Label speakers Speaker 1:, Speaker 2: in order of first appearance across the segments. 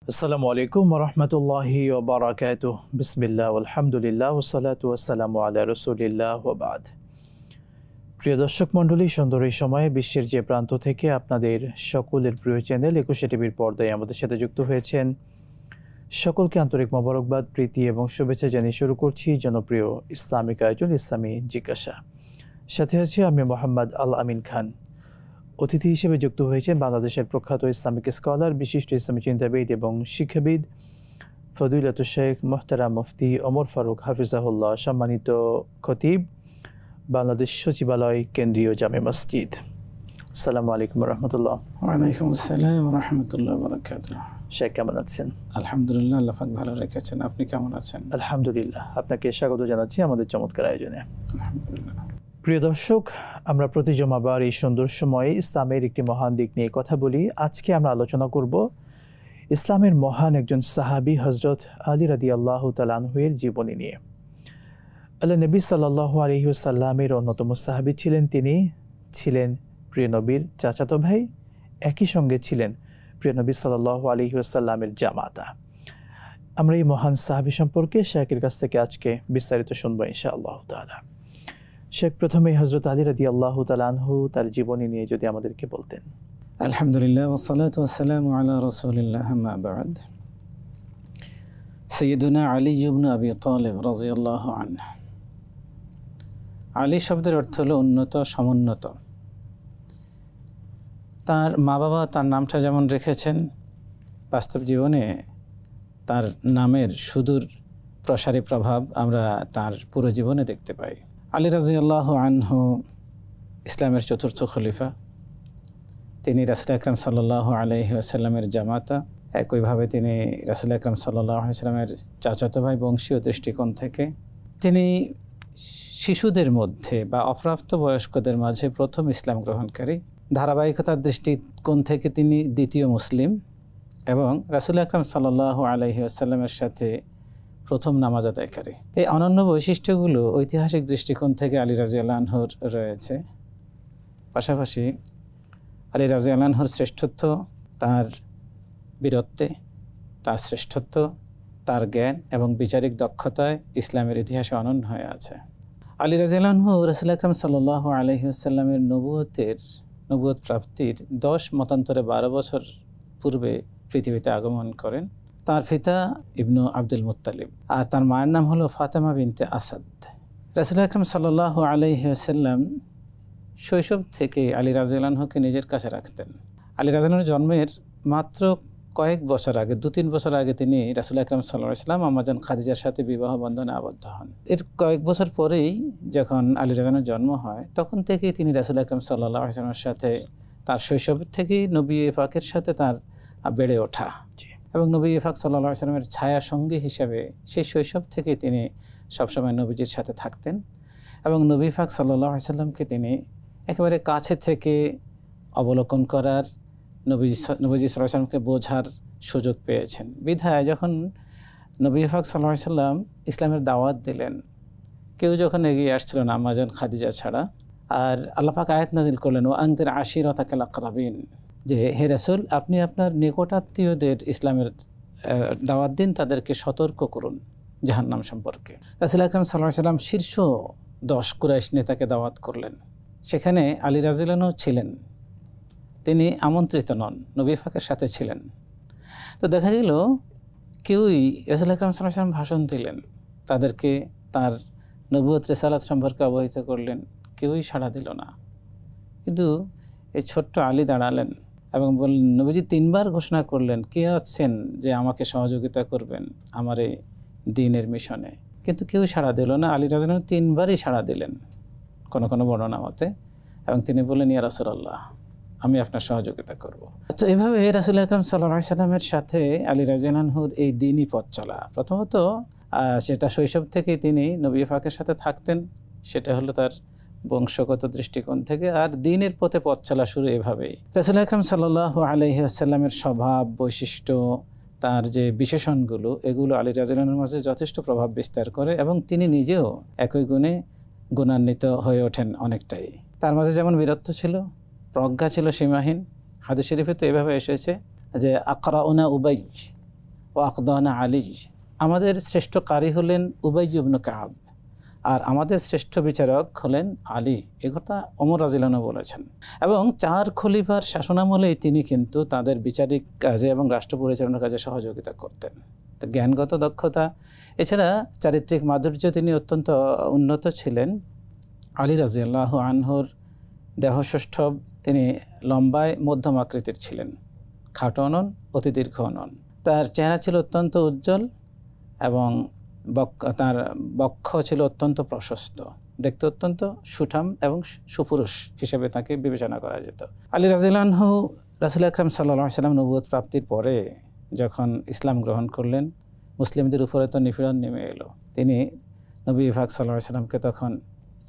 Speaker 1: আসসালামু আলাইকুম ওয়া রাহমাতুল্লাহি ওয়া বারাকাতুহু। বিসমিল্লাহ আলহামদুলিল্লাহ ওয়াসসালাতু ওয়াসসালামু আলা রাসূলিল্লাহ ওয়া বাদ। প্রিয় দর্শক মণ্ডলী, সুন্দর এই সময়ে বিশ্বের যে প্রান্ত থেকে আপনাদের সকলের প্রিয় চ্যানেল ২১ টিভির পর্দায় আমাদের সাথে যুক্ত হয়েছেন, সকলকে আন্তরিক মোবারকবাদ, প্রীতি এবং শুভেচ্ছা জানিয়ে শুরু করছি জনপ্রিয় ইসলামিক আয়োজন ইসলামী জিজ্ঞাসা। সাথে আছি আমি মোহাম্মদ আল আমিন খান। অতিথি হিসেবে যুক্ত হয়েছেন বাংলাদেশের প্রখ্যাত ইসলামিক স্কলার, বিশিষ্ট ইসলামী চিন্তাবিদ এবং শিক্ষাবিদ ফদিলাতুল শেখ মোহতারাম মুফতি ওমর ফারুক হাফিজাহুল্লাহ, সম্মানিত খতিব, বাংলাদেশ সচিবালয়, কেন্দ্রীয় জামে মসজিদ। আসসালামু আলাইকুম রহমতুল্লাহ।
Speaker 2: ওয়ালাইকুম আসসালাম রহমতুল্লাহ বারাকাতুহু।
Speaker 1: শেখ কেমন আছেন?
Speaker 2: আলহামদুলিল্লাহ, আল্লাহ পাক ভালো রেখেছেন। আপনি কেমন আছেন?
Speaker 1: আলহামদুলিল্লাহ। আপনাকে স্বাগত জানাচ্ছি আমাদের চমৎকার আয়োজনে।
Speaker 2: আলহামদুলিল্লাহ।
Speaker 1: প্রিয় দর্শক, আমরা প্রতি জুমাবার এই সুন্দর সময়ে ইসলামের একটি মহান দিক নিয়ে কথা বলি। আজকে আমরা আলোচনা করব ইসলামের মহান একজন সাহাবী হযরত আলী রাদিয়াল্লাহু তাআলা আনহুর জীবনী নিয়ে। আল্লাহ নবী সাল্লাল্লাহু আলাইহি ওয়াসাল্লামের অন্যতম সাহাবী ছিলেন। তিনি ছিলেন প্রিয় নবীর চাচাতো ভাই, একই সঙ্গে ছিলেন প্রিয় নবী সাল্লাল্লাহু আলাইহি ওয়াসাল্লামের জামাতা। আমরা এই মহান সাহাবী সম্পর্কে শেখের কাছ থেকে আজকে বিস্তারিত শুনবো ইনশাআল্লাহ তাআলা। শেখ, প্রথমে হযরত আলী রাদিয়াল্লাহু তাআলা আনহু তার জীবনী নিয়ে যদি আমাদেরকে বলতেন।
Speaker 2: আলহামদুলিল্লাহ ওয়াসসালাতু ওয়াসসালামু আলা রাসূলিল্লাহ, আম্মা বা'দ। সাইয়্যিদুনা আলী ইবনে আবি তালিব রাদিয়াল্লাহু আনহু। আলী শব্দের অর্থ হলো উন্নত, সমুন্নত। তার মা বাবা তার নামটা যেমন রেখেছেন, বাস্তব জীবনে তার নামের সুদূর প্রসারী প্রভাব আমরা তার পুরো জীবনে দেখতে পাই। আলী রাদিয়াল্লাহু আনহু ইসলামের চতুর্থ খলিফা। তিনি রাসূল আকরাম সাল্লাল্লাহু আলাইহি ওয়াসাল্লামের জামাতা। একইভাবে তিনি রাসূল আকরাম সাল্লাল্লাহু আলাইহি ওয়াসাল্লামের চাচাতো ভাই বংশীয় দৃষ্টিকোণ থেকে। তিনি শিশুদের মধ্যে বা অপ্রাপ্ত বয়স্কদের মাঝে প্রথম ইসলাম গ্রহণকারী। ধারাবাহিকতার দৃষ্টিকোণ থেকে তিনি দ্বিতীয় মুসলিম এবং রাসূল আকরাম সাল্লাল্লাহু আলাইহি ওয়াসাল্লামের সাথে প্রথম নামাজ আদায়কারী। এই অনন্য বৈশিষ্ট্যগুলো ঐতিহাসিক দৃষ্টিকোণ থেকে আলী রাদিয়াল্লাহু আনহুর রয়েছে। পাশাপাশি আলী রাদিয়াল্লাহু আনহুর শ্রেষ্ঠত্ব তার বীরত্বে, তার শ্রেষ্ঠত্ব তার জ্ঞান এবং বিচারিক দক্ষতায় ইসলামের ইতিহাসে অনন্য হয়ে আছে। আলী রাদিয়াল্লাহু আনহু রাসূল আকরাম সাল্লাল্লাহু আলাইহি ওয়াসাল্লামের নবুয়ত প্রাপ্তির ১০ মতান্তরে ১২ বছর পূর্বে পৃথিবীতে আগমন করেন। তার পিতা ইবনু আব্দুল মুত্তালিব আর তার মায়ের নাম হলো ফাতেমা বিনতে আসাদ। রাসূল আকরাম সাল্লাল্লাহু আলাইহি ওয়াসাল্লাম শৈশব থেকে আলী রাদিয়াল্লাহু আনহুকে নিজের কাছে রাখতেন। আলী রাদিয়াল্লাহু আনহুর জন্মের মাত্র কয়েক বছর আগে, ২-৩ বছর আগে তিনি রাসূল আকরাম সাল্লাল্লাহু আলাইহি ওয়াসাল্লাম আম্মাজান খাদিজার সাথে বিবাহ বন্ধনে আবদ্ধ হন। এর কয়েক বছর পরেই যখন আলী রাদিয়াল্লাহু আনহুর জন্ম হয়, তখন থেকেই তিনি রাসূল আকরাম সাল্লাল্লাহু আলাইহি ওয়াসাল্লামের সাথে তার শৈশব থেকেই নবী পাকের সাথে তার বেড়ে ওঠা এবং নবী পাক সাল্লাল্লাহু আলাইহি ওয়াসাল্লামের ছায়া সঙ্গী হিসেবে সেই শৈশব থেকে তিনি সবসময় নবীজির সাথে থাকতেন এবং নবী পাক সাল্লাল্লাহু আলাইহি ওয়াসাল্লামকে তিনি একেবারে কাছে থেকে অবলোকন করার, নবীজি সাল্লাল্লাহু আলাইহি ওয়াসাল্লামকে বোঝার সুযোগ পেয়েছেন। বিধায় যখন নবী পাক সাল্লাল্লাহু আলাইহি ওয়াসাল্লাম ইসলামের দাওয়াত দিলেন, কেউ যখন এগিয়ে আসছিল না আম্মাজান খাদিজা ছাড়া, আর আল্লাহ পাক আয়াত নাযিল করলেন, ওয়া আনদির আশিরাতাকাল আকরাবিন, যে হে রাসূল, আপনি আপনার নিকটাত্মীয়দের ইসলামের দাওয়াত দিন, তাদেরকে সতর্ক করুন জাহান্নাম সম্পর্কে। রাসূল আকরাম সাল্লাল্লাহু আলাইহি ওয়াসাল্লাম শীর্ষ 10 কুরাইশ নেতাকে দাওয়াত করলেন। সেখানে আলী রাদিয়াল্লাহু আনহু ছিলেন। তিনি আমন্ত্রিত নন, নবী পাকের সাথে ছিলেন। তো দেখা গেল কেউই রাসূল আকরাম সাল্লাল্লাহু আলাইহি ওয়াসাল্লাম ভাষণ দিলেন, তাদেরকে তার নবুয়ত রিসালাত সম্পর্কে অবহিত করলেন, কেউই সাড়া দিল না। কিন্তু এই ছোট্ট আলী দাঁড়ালেন এবং বললেন, নবীজি 3 বার ঘোষণা করলেন, কে আছেন যে আমাকে সহযোগিতা করবেন আমার এই দ্বীনের মিশনে, কিন্তু কেউ সাড়া দিল না। আলী রাদিয়াল্লাহু আনহু 3 বারই সাড়া দিলেন কোনো কোনো বর্ণনা মতে, এবং তিনি বললেন, ইয়া রাসূলুল্লাহ, আমি আপনার সহযোগিতা করব। তো এভাবে রাসূল আকরাম সাল্লাল্লাহু আলাইহি ওয়াসাল্লামের সাথে আলী রাদিয়াল্লাহু আনহুর এই দ্বীনি পথ চলা। প্রথমত সেটা শৈশব থেকেই তিনি নবী পাকের সাথে থাকতেন, সেটা হলো তার বংশগত দৃষ্টিকোণ থেকে। আর দ্বীনের পথে পথ চলা শুরু এভাবেই। রাসূল আকরাম সাল্লাল্লাহু আলাইহি ওয়াসাল্লামের স্বভাব, বৈশিষ্ট্য, তার যে বিশেষণগুলো, এগুলো আলী রাদিয়াল্লাহু আনহুর মাঝে যথেষ্ট প্রভাব বিস্তার করে এবং তিনি নিজেও একই গুণে গুণান্বিত হয়ে ওঠেন অনেকটাই। তার মাঝে যেমন বীরত্ব ছিল, প্রজ্ঞা ছিল সীমাহীন। হাদিস শরীফে তো এভাবে এসেছে যে আকরাউনা উবাই, ও আকদানা আলী, আমাদের শ্রেষ্ঠ কারি হলেন উবাই ইবনে কাব, আর আমাদের শ্রেষ্ঠ বিচারক হলেন আলী। এ কথা ওমর রাদিয়াল্লাহু আনহু বলেছেন। এবং 4 খলিফার শাসনামলেই তিনি কিন্তু তাদের বিচারিক কাজে এবং রাষ্ট্র পরিচালনার কাজে সহযোগিতা করতেন। তো জ্ঞানগত দক্ষতা, এছাড়া চারিত্রিক মাধুর্য তিনি অত্যন্ত উন্নত ছিলেন। আলী রাদিয়াল্লাহু আনহুর দেহসৌষ্ঠব, তিনি লম্বায় মধ্যম আকৃতির ছিলেন, খাটো নন, অতি দীর্ঘ নন। তার চেহারা ছিল অত্যন্ত উজ্জ্বল এবং তার বক্ষ ছিল অত্যন্ত প্রশস্ত, দেখতে অত্যন্ত সুঠাম এবং সুপুরুষ হিসেবে তাকে বিবেচনা করা যেত। আলী রাদিয়াল্লাহু আনহু রাসূল আকরাম সাল্লাল্লাহু আলাইহি ওয়াসাল্লাম নবুয়ত প্রাপ্তির পরে যখন ইসলাম গ্রহণ করলেন, মুসলিমদের উপরে তো নিপীড়ন নেমে এলো। তিনি নবী পাক সাল্লাল্লাহু আলাইহি ওয়াসাল্লামকে তখন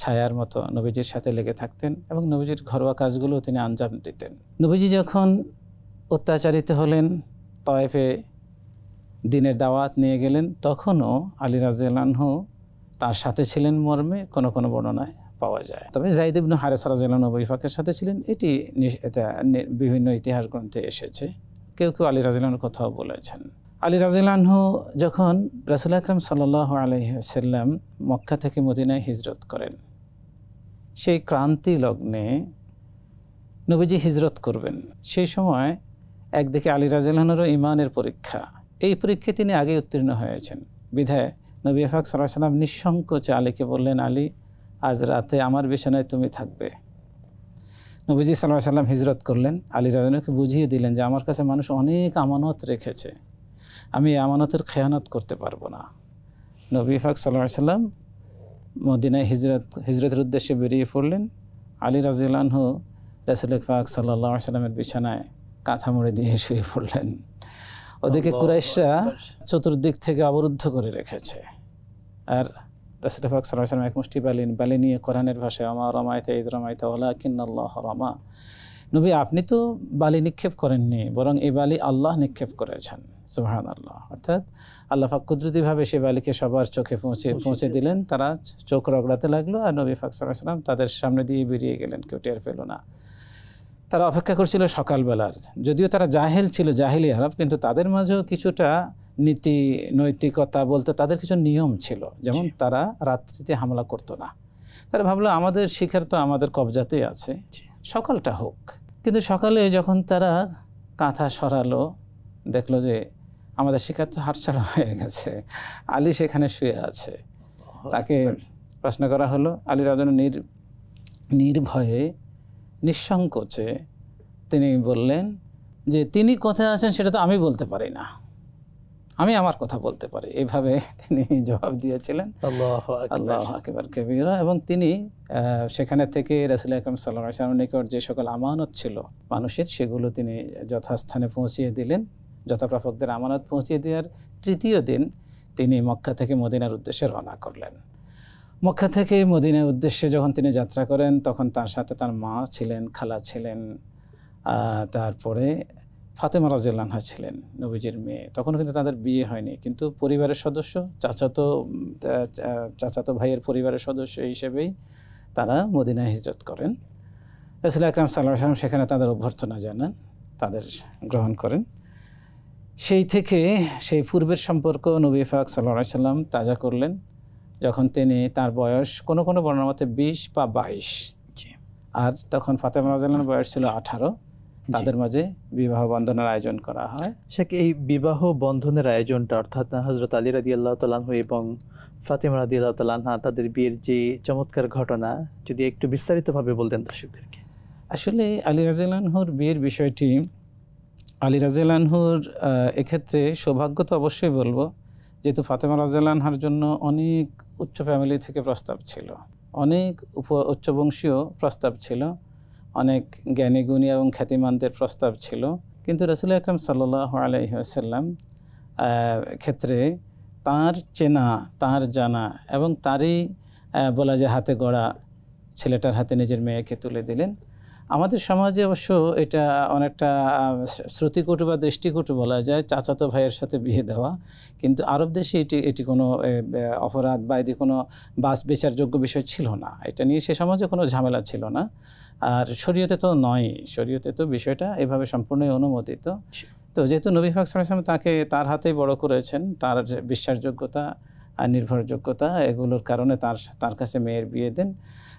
Speaker 2: ছায়ার মতো নবীজির সাথে লেগে থাকতেন এবং নবীজির ঘরোয়া কাজগুলো তিনি আঞ্জাম দিতেন। নবীজি যখন অত্যাচারিত হলেন, তায়েফে দিনের দাওয়াত নিয়ে গেলেন, তখনও আলী রাদিয়াল্লাহু আনহু তার সাথে ছিলেন মর্মে কোনো কোনো বর্ণনায় পাওয়া যায়। তবে যায়েদ ইবনে হারেসা রাদিয়াল্লাহু আনহু নবী পাকের সাথে ছিলেন, এটি বিভিন্ন ইতিহাস গ্রন্থে এসেছে। কেউ কেউ আলী রাদিয়াল্লাহু আনহুর কথাও বলেছেন। আলী রাদিয়াল্লাহু আনহু যখন রাসূল আকরাম সাল্লাল্লাহু আলাইহি ওয়াসাল্লাম মক্কা থেকে মদিনায় হিজরত করেন, সেই ক্রান্তি লগ্নে নবীজি হিজরত করবেন, সেই সময় একদিকে আলী রাদিয়াল্লাহু আনহুর ঈমানের পরীক্ষা, এই পরীক্ষায় তিনি আগে উত্তীর্ণ হয়েছেন। বিধায় নবী পাক সাল্লাল্লাহু আলাইহি ওয়াসাল্লাম নিঃসংকোচে আলীকে বললেন, আলী আজ রাতে আমার বিছানায় তুমি থাকবে। নবীজি সাল্লাল্লাহু আলাইহি ওয়াসাল্লাম হিজরত করলেন, আলী রাদিয়াল্লাহু আনহুকে বুঝিয়ে দিলেন যে আমার কাছে মানুষ অনেক আমানত রেখেছে, আমি এই আমানতের খেয়ানত করতে পারবো না। নবী পাক সাল্লাল্লাহু আলাইহি ওয়াসাল্লাম মদিনায় হিজরতের উদ্দেশ্যে বেরিয়ে পড়লেন। আলী রাদিয়াল্লাহু আনহু রাসূল পাক সাল্লাল্লাহু আলাইহি ওয়াসাল্লামের বিছানায় কাঁথা মুড়ে দিয়ে শুয়ে পড়লেন। ওদিকে কুরাইশরা চতুর্দিক থেকে অবরুদ্ধ করে রেখেছে, আর রাসূল পাক সাল্লাল্লাহু আলাইহি ওয়াসাল্লাম এক মুষ্টি বালি নিয়ে কোরআনের ভাষায় আমা রামাইতা ইয রামাইতা ওয়ালাকিন্নাল্লাহ রামা, নবী আপনি তো বালি নিক্ষেপ করেননি, বরং এই বালি আল্লাহ নিক্ষেপ করেছেন। সুবহানাল্লাহ। অর্থাৎ আল্লাহ পাক কুদরতিভাবে সেই বালিকে সবার চোখে পৌঁছে দিলেন। তারা চোখ রগড়াতে লাগলো, আর নবী পাক সাল্লাল্লাহু আলাইহি ওয়াসাল্লাম তাদের সামনে দিয়ে বেরিয়ে গেলেন, কেউ টের পেল না। তারা অপেক্ষা করছিল সকালবেলার, যদিও তারা জাহেল ছিল, জাহিলি আরব, কিন্তু তাদের মাঝেও কিছুটা নীতি নৈতিকতা বলতে তাদের কিছু নিয়ম ছিল। যেমন তারা রাত্রিতে হামলা করতো না, তারা ভাবলো আমাদের শিকার তো আমাদের কবজাতেই আছে, সকালটা হোক। কিন্তু সকালে যখন তারা কাঁথা সরালো, দেখলো যে আমাদের শিকার তো হাতছাড়া হয়ে গেছে, আলী সেখানে শুয়ে আছে। তাকে প্রশ্ন করা হলো, আলী রাদিয়াল্লাহু নির্ভয়ে নিঃসংকোচে তিনি বললেন যে তিনি কোথায় আছেন সেটা তো আমি বলতে পারি না, আমি আমার কথা বলতে পারি, এইভাবে তিনি জবাব দিয়েছিলেন। আল্লাহু আকবার কবীরা। এবং তিনি সেখানে থেকে রাসূল আকরাম সাল্লাল্লাহু আলাইহি ওয়াসাল্লামের নিকট যে সকল আমানত ছিল মানুষের, সেগুলো তিনি যথাস্থানে পৌঁছিয়ে দিলেন। যথাপ্রাপকদের আমানত পৌঁছিয়ে দেওয়ার তৃতীয় দিন তিনি মক্কা থেকে মদিনার উদ্দেশ্যে রওনা করলেন। মক্কা থেকে মদিনার উদ্দেশ্যে যখন তিনি যাত্রা করেন, তখন তার সাথে তার মা ছিলেন, খালা ছিলেন, তারপরে ফাতেমা রাদিয়াল্লাহু আনহা ছিলেন, নবীজির মেয়ে। তখনও কিন্তু তাদের বিয়ে হয়নি, কিন্তু পরিবারের সদস্য, চাচাতো ভাইয়ের পরিবারের সদস্য হিসেবেই তারা মদিনায় হিজরত করেন। রাসূল আকরাম সাল্লাল্লাহু আলাইহি ওয়াসাল্লাম সেখানে তাদের অভ্যর্থনা জানান, তাদের গ্রহণ করেন। সেই থেকে সেই পূর্বের সম্পর্ক নবী পাক সাল্লাল্লাহু আলাইহি ওয়াসাল্লাম তাজা করলেন যখন তিনি, তার বয়স কোনো কোনো বর্ণনার মতে 20 বা 22, আর তখন ফাতেমা রাদিয়াল্লাহু আনহার বয়স ছিল 18। তাদের মাঝে বিবাহ বন্ধনের আয়োজন করা হয়।
Speaker 1: এই বিবাহ বন্ধনের আয়োজনটা, অর্থাৎ হযরত আলী রাদিয়াল্লাহু তাআলা আনহু এবং ফাতেমা রাদিয়াল্লাহু তাআলা আনহা তাদের বিয়ের যে চমৎকার ঘটনা, যদি একটু বিস্তারিতভাবে বলতেন দর্শকদেরকে।
Speaker 2: আসলে আলী রাদিয়াল্লাহু আনহুর বিয়ের বিষয়টি, আলী রাদিয়াল্লাহু আনহুর এক্ষেত্রে সৌভাগ্য তো অবশ্যই বলবো, যেহেতু ফাতেমা রাদিয়াল্লাহু আনহার জন্য অনেক উচ্চ ফ্যামিলি থেকে প্রস্তাব ছিল, অনেক উচ্চবংশীয় প্রস্তাব ছিল, অনেক জ্ঞানী গুণী এবং খ্যাতিমানদের প্রস্তাব ছিল। কিন্তু রাসূল আকরাম সাল্লাল্লাহু আলাইহি ওয়াসাল্লাম ক্ষেত্রে তার চেনা, তার জানা এবং তারই বলা যায় হাতে গড়া ছেলেটার হাতে নিজের মেয়েকে তুলে দিলেন। আমাদের সমাজে অবশ্য এটা অনেকটা শ্রুতিকটু বা দৃষ্টিকটু বলা যায়, চাচাতো ভাইয়ের সাথে বিয়ে দেওয়া, কিন্তু আরব দেশে এটি কোনো অপরাধ বা এটি কোনো বাস বিচারযোগ্য বিষয় ছিল না। এটা নিয়ে সে সমাজে কোনো ঝামেলা ছিল না, আর শরীয়তে তো নয়, শরীয়তে তো বিষয়টা এভাবে সম্পূর্ণই অনুমোদিত। তো যেহেতু নবী পাক সাল্লাল্লাহু আলাইহি ওয়াসাল্লাম তাকে তার হাতেই বড় করেছেন, তার বিশ্বাসযোগ্যতা আর নির্ভরযোগ্যতা এগুলোর কারণে তার কাছে মেয়ের বিয়ে দেন।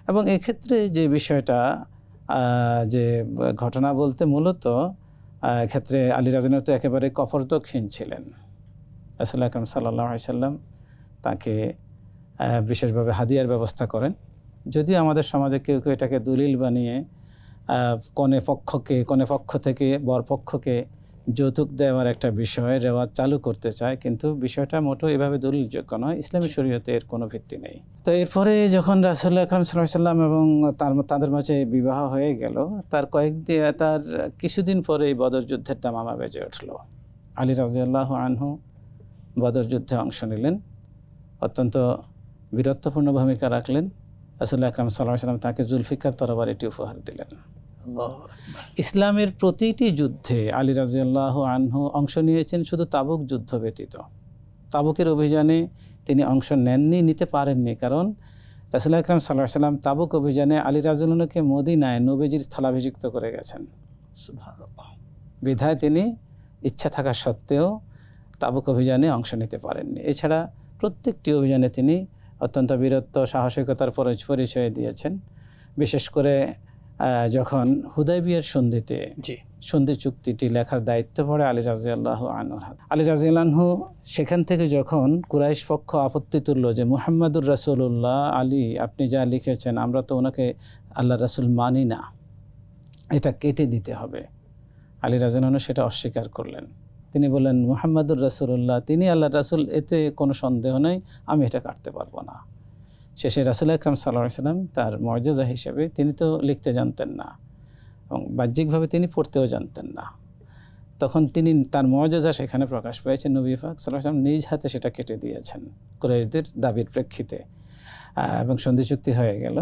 Speaker 2: এবং এক্ষেত্রে যে বিষয়টা যে ঘটনা বলতে মূলত ক্ষেত্রে আলী রাদিয়াল্লাহু আনহু তো একেবারে কপর্দকহীন ছিলেন। রাসূল আকরাম সাল্লাল্লাহু আলাইহি ওয়াসাল্লাম তাকে বিশেষভাবে হাদিয়ার ব্যবস্থা করেন। যদিও আমাদের সমাজে কেউ কেউ এটাকে দলিল বানিয়ে কনে পক্ষ থেকে বরপক্ষকে যৌতুক দেওয়ার একটা বিষয় রেওয়াজ চালু করতে চায়, কিন্তু বিষয়টা মোটেও এভাবে দলিলযোগ্য নয়। ইসলামী শরীয়তে এর কোনো ভিত্তি নেই। তো এরপরে যখন রাসূল আকরাম সাল্লাল্লাহু আলাইহি ওয়াসাল্লাম এবং তাদের মাঝে বিবাহ হয়ে গেল, তার কিছুদিন পরেই বদর যুদ্ধের দামামা বেজে উঠল। আলী রাদিয়াল্লাহু আনহু বদর যুদ্ধে অংশ নিলেন, অত্যন্ত বীরত্বপূর্ণ ভূমিকা রাখলেন। রাসূল আকরাম সাল্লাল্লাহু আলাইহি ওয়াসাল্লাম তাকে জুলফিকার তরবারিটি উপহার দিলেন। ইসলামের প্রতিটি যুদ্ধে আলী রাদিয়াল্লাহু আনহু অংশ নিয়েছেন, শুধু তাবুক যুদ্ধ ব্যতীত। তাবুকের অভিযানে তিনি অংশ নিতে পারেননি, কারণ রাসূল আকরাম সাল্লাল্লাহু আলাইহি ওয়াসাল্লাম তাবুক অভিযানে আলী রাদিয়াল্লাহু আনহুকে মদিনায় নবীজির স্থলাভিষিক্ত করে গেছেন। সুবহানাল্লাহ। বিধায় তিনি ইচ্ছা থাকা সত্ত্বেও তাবুক অভিযানে অংশ নিতে পারেননি। এছাড়া প্রত্যেকটি অভিযানে তিনি অত্যন্ত বীরত্ব সাহসিকতার পরিচয় দিয়েছেন। বিশেষ করে যখন হুদায়বিয়ার সন্ধি চুক্তিটি লেখার দায়িত্ব পড়ে আলী রাদিয়াল্লাহু আনহু। আলী রাদিয়াল্লাহু আনহু সেখান থেকে যখন কুরাইশ পক্ষ আপত্তি তুলল যে মুহাম্মাদুর রাসূলুল্লাহ, আলী আপনি যা লিখেছেন আমরা তো ওনাকে আল্লাহ রাসূল মানি না, এটা কেটে দিতে হবে, আলী রাদিয়াল্লাহু আনহু সেটা অস্বীকার করলেন। তিনি বললেন মুহাম্মাদুর রাসূলুল্লাহ, তিনি আল্লাহ রাসূল, এতে কোনো সন্দেহ নেই, আমি এটা কাটতে পারবো না। শেষে রাসূল আকরাম সাল্লাল্লাহু আলাইহি ওয়াসাল্লাম তার মুআজিজা হিসেবে, তিনি তো লিখতে জানতেন না এবং বাহ্যিকভাবে তিনি পড়তেও জানতেন না, তখন তিনি তার মুআজিজা সেখানে প্রকাশ পেয়েছে। নবী পাক সাল্লাল্লাহু আলাইহি ওয়াসাল্লাম নিজ হাতে সেটা কেটে দিয়েছেন কুরাইশদের দাবির প্রেক্ষিতে, এবং সন্ধি চুক্তি হয়ে গেল।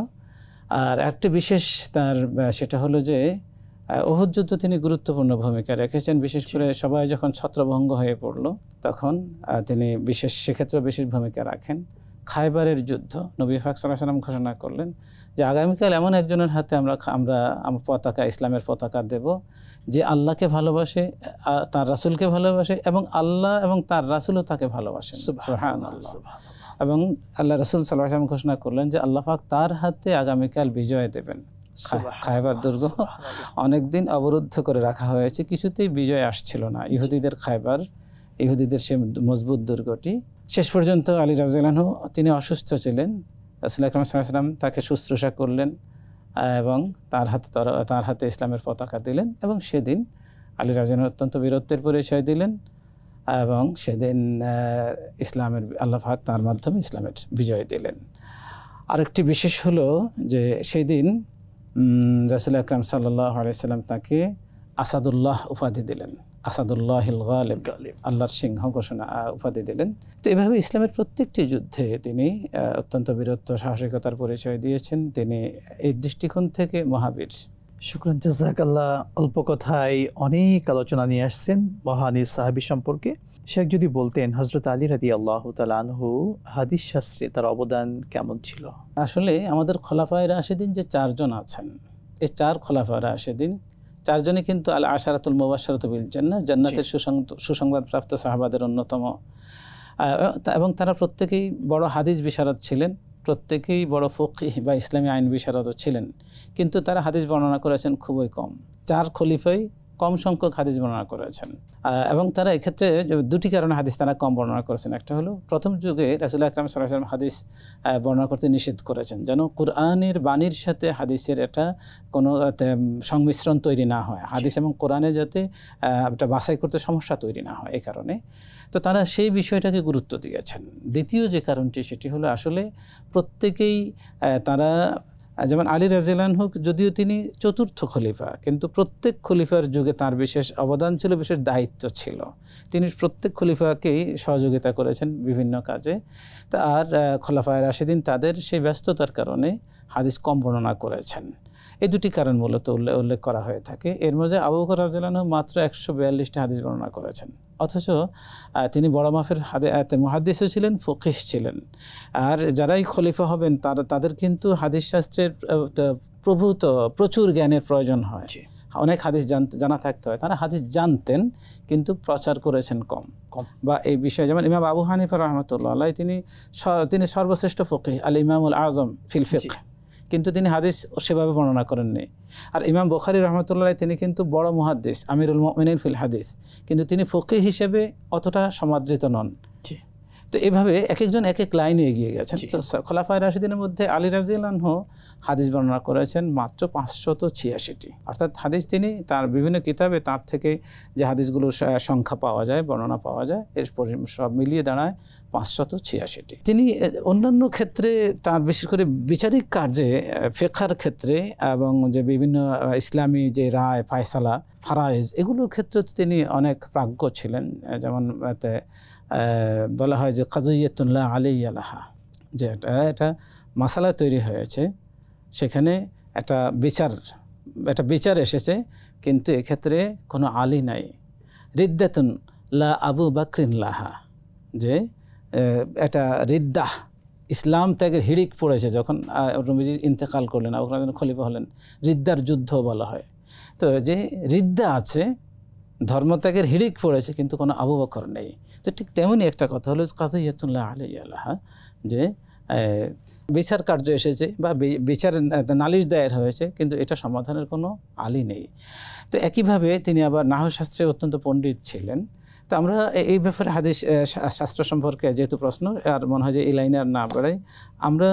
Speaker 2: আর একটা বিশেষ সেটা হলো যে উহুদ যুদ্ধ তিনি গুরুত্বপূর্ণ ভূমিকা রেখেছেন। বিশেষ করে সবাই যখন ছত্রভঙ্গ হয়ে পড়ল তখন তিনি সেক্ষেত্রে বিশেষ ভূমিকা রাখেন। খায়বারের যুদ্ধ, নবী পাক সাল্লাল্লাহু আলাইহি ওয়াসাল্লাম ঘোষণা করলেন যে আগামীকাল এমন একজনের হাতে আমরা পতাকা, ইসলামের পতাকা দেব, যে আল্লাহকে ভালোবাসে, তার রাসূলকে ভালোবাসে, এবং আল্লাহ এবং তার রাসূলও তাকে ভালোবাসেন। সুবহানাল্লাহ। এবং আল্লাহ রাসূল সাল্লাল্লাহু আলাইহি ওয়াসাল্লাম ঘোষণা করলেন যে আল্লাহ পাক তার হাতে আগামীকাল বিজয় দেবেন। খায়বার দুর্গ অনেকদিন অবরুদ্ধ করে রাখা হয়েছে, কিছুতেই বিজয় আসছিল না। ইহুদিদের সে মজবুত দুর্গটি, শেষ পর্যন্ত আলী রাদিয়াল্লাহু আনহু তিনি অসুস্থ ছিলেন। রাসূল আকরাম সাল্লাল্লাহু আলাইহি ওয়াসাল্লাম তাকে শুশ্রূষা করলেন এবং তার হাতে ইসলামের পতাকা দিলেন, এবং সেদিন আলী রাদিয়াল্লাহু আনহু অত্যন্ত বীরত্বের পরিচয় দিলেন, এবং সেদিন আল্লাহ পাক তার মাধ্যমে ইসলামের বিজয় দিলেন। আরেকটি বিশেষ হলো যে সেদিন রাসূল আকরাম সাল্লাল্লাহু আলাইহি ওয়াসাল্লাম তাকে আসাদুল্লাহ উপাধি দিলেন, আসাদুল্লাহিল গালিব, আল্লাহর সিংহ উপাধি দিলেন। তো এভাবে ইসলামের প্রত্যেকটি যুদ্ধে তিনি অত্যন্ত বীরত্ব সাহসিকতার পরিচয় দিয়েছেন। তিনি এই দৃষ্টিকোণ থেকে মহাবীর।
Speaker 1: শুকরান, জাযাকাল্লাহ। অল্প কথায় অনেক আলোচনা নিয়ে আসছেন মহান সাহাবী সম্পর্কে। শেখ যদি বলতেন হযরত আলী রাদিয়াল্লাহু তাআলা আনহু হাদিস শাস্ত্রে তার অবদান কেমন ছিল?
Speaker 2: আসলে আমাদের খোলাফায়ে রাশিদিন যে চারজন আছেন, এই চার খোলাফায়ে রাশিদিন চারজনই কিন্তু আল আশারাতুল মুবাশশারাতু বিল জান্নাহ, জান্নাতের সুসংবাদপ্রাপ্ত সাহাবাদের অন্যতম, এবং তারা প্রত্যেকেই বড় হাদিস বিশারদ ছিলেন, প্রত্যেকেই বড় ফকিহ বা ইসলামী আইন বিশারদও ছিলেন, কিন্তু তারা হাদিস বর্ণনা করেছেন খুবই কম। চার খলিফাই কম সংখ্যক হাদিস বর্ণনা করেছেন, এবং তারা এক্ষেত্রে দুটি কারণে হাদিস তারা কম বর্ণনা করেছেন। একটা হলো প্রথম যুগে রাসূল আকরাম সাল্লাল্লাহু আলাইহি ওয়াসাল্লাম হাদিস বর্ণনা করতে নিষেধ করেছেন, যেন কুরআনের বাণীর সাথে হাদিসের একটা কোনো সংমিশ্রণ তৈরি না হয়, হাদিস এবং কোরআনে যাতে একটা বাছাই করতে সমস্যা তৈরি না হয়, এই কারণে তো তারা সেই বিষয়টাকে গুরুত্ব দিয়েছেন। দ্বিতীয় যে কারণটি সেটি হলো আসলে প্রত্যেকেই তারা, যেমন আলী রাদিয়াল্লাহু আনহু যদিও তিনি চতুর্থ খলিফা, কিন্তু প্রত্যেক খলিফার যুগে তার বিশেষ অবদান ছিল, বিশেষ দায়িত্ব ছিল। তিনি প্রত্যেক খলিফাকেই সহযোগিতা করেছেন বিভিন্ন কাজে। আর খোলাফায়ে রাশিদিন তাদের সেই ব্যস্ততার কারণে হাদিস কম বর্ণনা করেছেন। এই দুটি কারণ মূলত উল্লেখ করা হয়ে থাকে। এর মধ্যে আবু বকর রাদিয়াল্লাহু আনহু মাত্র 142টি হাদিস বর্ণনা করেছেন, অথচ তিনি বড় মাপের মুহাদ্দিসও ছিলেন, ফকিহ ছিলেন। আর যারাই খলিফা হবেন তাদের কিন্তু হাদিস শাস্ত্রের প্রচুর জ্ঞানের প্রয়োজন হয়। অনেক হাদিস জানা থাকতে হয়, তারা হাদিস জানতেন কিন্তু প্রচার করেছেন কম। বা এই বিষয়ে যেমন ইমাম আবু হানিফা রাহমাতুল্লাহ আলাইহি তিনি সর্বশ্রেষ্ঠ ফকিহ, আল ইমামুল আযম ফিল ফিকহ, কিন্তু তিনি হাদিস সেভাবে বর্ণনা করেননি। আর ইমাম বুখারী রাহমাতুল্লাহ আলাইহি তিনি কিন্তু বড় মুহাদ্দিস, আমিরুল মুমিনিন ফিল হাদিস, কিন্তু তিনি ফকিহ হিসেবে অতটা সমাদৃত নন। তো এভাবে এক একজন এক এক লাইনে এগিয়ে গেছেন। খোলাফায়ে রাশিদিনের মধ্যে আলী রাদিয়াল্লাহু আনহু হাদিস বর্ণনা করেছেন মাত্র 586টি, অর্থাৎ হাদিস তিনি তার বিভিন্ন কিতাবে তার থেকে যে হাদিসগুলোর সংখ্যা পাওয়া যায়, বর্ণনা পাওয়া যায়, এর সব মিলিয়ে দাঁড়ায় 586টি। তিনি অন্যান্য ক্ষেত্রে তার বিশেষ করে বিচারিক কার্যে, ফিকহের ক্ষেত্রে এবং যে বিভিন্ন ইসলামী যে রায়, ফায়সালা, ফারায়েজ, এগুলোর ক্ষেত্রে তিনি অনেক প্রাজ্ঞ ছিলেন। যেমন বলা হয় যে কাযিয়াতুন লা আলাইয়া লাহা, যে এটা মাসালা তৈরি হয়েছে, সেখানে একটা বিচার এসেছে, কিন্তু এক্ষেত্রে কোনো আলী নাই। রিদ্দাতুন লা আবু বাকরিন লাহা, যে এটা রিদ্দাহ, ইসলাম ত্যাগের হিড়িক পড়েছে যখন নবীজি ইন্তেকাল করলেন, আবু বকর খলিফা হলেন, রিদ্দার যুদ্ধ বলা হয়। তো যে রিদ্দা আছে, ধর্মত্যাগের হিড়িক পড়েছে, কিন্তু কোনো আবু বকর নেই। তো ঠিক তেমনই একটা কথা হলো কাযিয়াতুন লা আলাইয়া লাহা, যে বিচার কার্য এসেছে বা বিচার নালিশ দায়ের হয়েছে, কিন্তু এটা সমাধানের কোনো আলী নেই। তো একইভাবে তিনি আবার নাহু শাস্ত্রে অত্যন্ত পণ্ডিত ছিলেন। তো আমরা এই ব্যাপারে হাদিস শাস্ত্র সম্পর্কে যেহেতু প্রশ্ন, আর মনে হয় যে এই লাইনে আর না বাড়াই, আমরা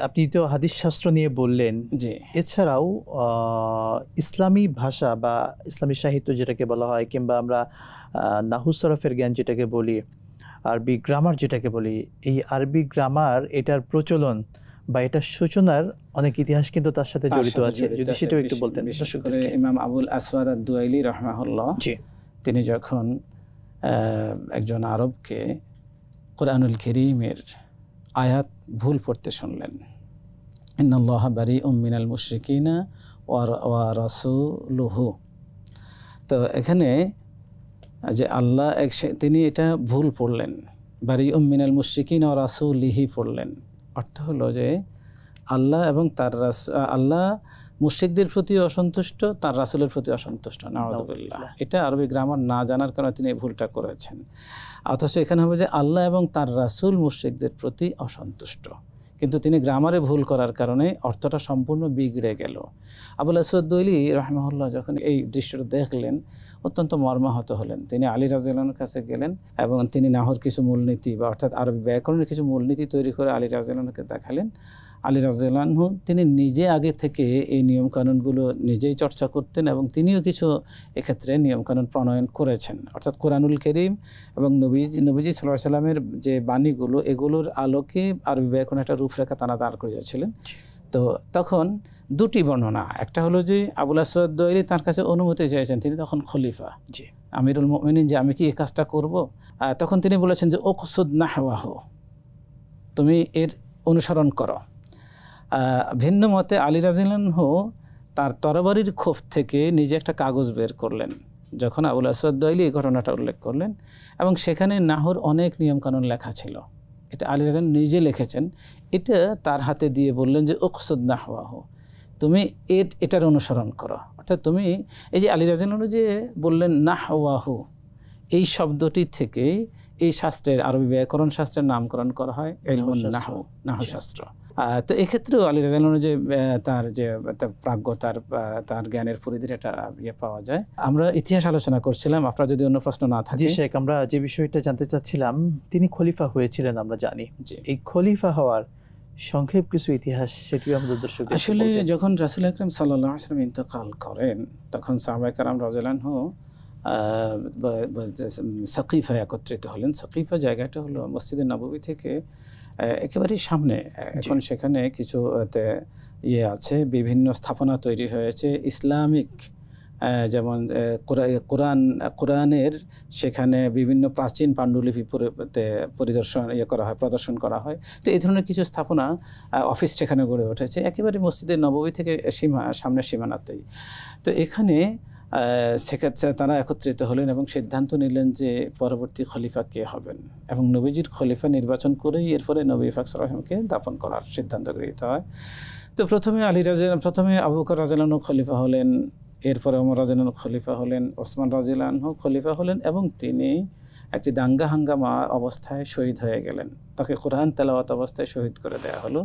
Speaker 1: আপনি তো হাদিস শাস্ত্র নিয়ে বললেন, যে এছাড়াও ইসলামী ভাষা বা ইসলামী সাহিত্য যেটাকে বলা হয়, কিংবা আমরা নাহু সরফের জ্ঞান যেটাকে বলি, আরবি গ্রামার যেটাকে বলি, এই আরবি গ্রামার এটার প্রচলন বা এটার সূচনার অনেক ইতিহাস কিন্তু তার সাথে জড়িত আছে, যদি সেটাও একটু বলতেন।
Speaker 2: বিশেষ করে ইমাম আবুল আসওয়াদ আদ-দুয়াইলি রাহমাহুল্লাহ, তিনি যখন একজন আরবকে কুরআনুল কারীমের আয়াত ভুল পড়তে শুনলেন, ইন্নাল্লাহা বারিউম মিনাল মুশরিকিনা ওয়া রাসূলুহু, তো এখানে যে আল্লাহ তিনি এটা ভুল পড়লেন, বারিউম মিনাল মুশরিকিনা ওয়া রাসূলিহি পড়লেন। অর্থ হলো যে আল্লাহ এবং তার আল্লাহ মুশরিকদের প্রতি অসন্তুষ্ট, তার রাসূলের প্রতি অসন্তুষ্ট। নাউযুবিল্লাহ। এটা আরবি গ্রামার না জানার কারণে তিনি এই ভুলটা করেছেন। অথচ এখানে হবে যে আল্লাহ এবং তার রাসূল মুশরিকদের প্রতি অসন্তুষ্ট, কিন্তু তিনি গ্রামারে ভুল করার কারণে অর্থটা সম্পূর্ণ বিগড়ে গেল। আবুল আসওয়াদ দুইলি রাহমাহুল্লাহ যখন এই দৃশ্যটা দেখলেন, অত্যন্ত মর্মাহত হলেন। তিনি আলী রাদিয়াল্লাহু আনহুর কাছে গেলেন এবং তিনি নাহর কিছু মূলনীতি বা অর্থাৎ আরবি ব্যাকরণের কিছু মূলনীতি তৈরি করে আলী রাদিয়াল্লাহু আনহুকে দেখালেন। আলী রাদিয়াল্লাহু আনহু তিনি নিজে আগে থেকে এই নিয়মকানুনগুলো নিজেই চর্চা করতেন এবং তিনিও কিছু এক্ষেত্রে নিয়মকানুন প্রণয়ন করেছেন। অর্থাৎ কোরআনুল কারীম এবং নবীজি সাল্লাল্লাহু আলাইহি সাল্লামের যে বাণীগুলো, এগুলোর আলোকে আরবি ব্যাকরণের একটা রূপরেখা তারা দাঁড় করিয়েছিলেন। তো তখন দুটি বর্ণনা, একটা হলো যে আবুল আসওয়াদ দুয়াইলি তার কাছে অনুমতি চেয়েছেন, তিনি তখন খলিফা, আমিরুল মুমিনিন, যে আমি কি এই কাজটা করব। তখন তিনি বলেছেন যে উকসুদ নাহওয়াহু, তুমি এর অনুসরণ করো। ভিন্ন মতে আলী রাদিয়াল্লাহু আনহু তার তরবারির খোপ থেকে নিজে একটা কাগজ বের করলেন যখন আবুল আসওয়াদ দুয়াইলি এই ঘটনাটা উল্লেখ করলেন, এবং সেখানে নাহর অনেক নিয়মকানুন লেখা ছিল। এটা আলী রাদিয়াল্লাহু আনহু নিজে লিখেছেন। এটা তার হাতে দিয়ে বললেন যে উকসুদ নাহওয়াহু, তুমি এটার অনুসরণ করো। অর্থাৎ তুমি এই যে আলী রাদিয়াল্লাহু আনহু যে বললেন নাহওয়াহু, এই শব্দটি থেকে এই শাস্ত্রের, আরবি ব্যাকরণ শাস্ত্রের নামকরণ করা হয় ইলমুন নাহু, নাহু শাস্ত্র। তো এক্ষেত্রেও আলী রাদিয়াল্লাহু আনহু যে তার যে প্রাজ্ঞ, তার জ্ঞানের পরিধির একটা পাওয়া যায়। আমরা ইতিহাস আলোচনা করছিলাম, আপনার যদি অন্য প্রশ্ন না থাকে।
Speaker 1: শেখ, আমরা যে বিষয়টা জানতে চাচ্ছিলাম, তিনি খলিফা হয়েছিলেন আমরা জানি, এই খলিফা হওয়ার সংক্ষেপ কিছু ইতিহাস, সেটিও আমাদের দর্শক।
Speaker 2: আসলে যখন রাসূল আকরাম সাল্লাল্লাহু আলাইহি ওয়াসাল্লাম ইন্তেকাল করেন, তখন সাহাবায়ে কেরাম রাদিয়াল্লাহু আনহু সাকিফায় একত্রিত হলেন। সাকিফা জায়গাটা হলো মসজিদে নববী থেকে একেবারেই সামনে। এখন সেখানে কিছু আছে, বিভিন্ন স্থাপনা তৈরি হয়েছে ইসলামিক, যেমন কোরআনের সেখানে বিভিন্ন প্রাচীন পাণ্ডুলিপি প্রদর্শন করা হয়। তো এই ধরনের কিছু স্থাপনা, অফিস সেখানে গড়ে উঠেছে একেবারে মসজিদের নববী থেকে সামনের সীমানাতেই। তো এখানে সেক্ষেত্রে তারা একত্রিত হলেন এবং সিদ্ধান্ত নিলেন যে পরবর্তী খলিফা কে হবেন, এবং নবীজির খলিফা নির্বাচন করেই এরপরে নবী পাক সাল্লাল্লাহু আলাইহি ওয়াসাল্লামকে দাফন করার সিদ্ধান্ত গৃহীত হয়। তো প্রথমে প্রথমে আবু বকর রাদিয়াল্লাহু আনহু খলিফা হলেন, এরপরে ওমর রাদিয়াল্লাহু আনহু খলিফা হলেন, ওসমান রাদিয়াল্লাহু আনহু খলিফা হলেন, এবং তিনি একটি দাঙ্গা হাঙ্গামা অবস্থায় শহীদ হয়ে গেলেন। তাকে কোরআন তেলাওয়াত অবস্থায় শহীদ করে দেওয়া হলো।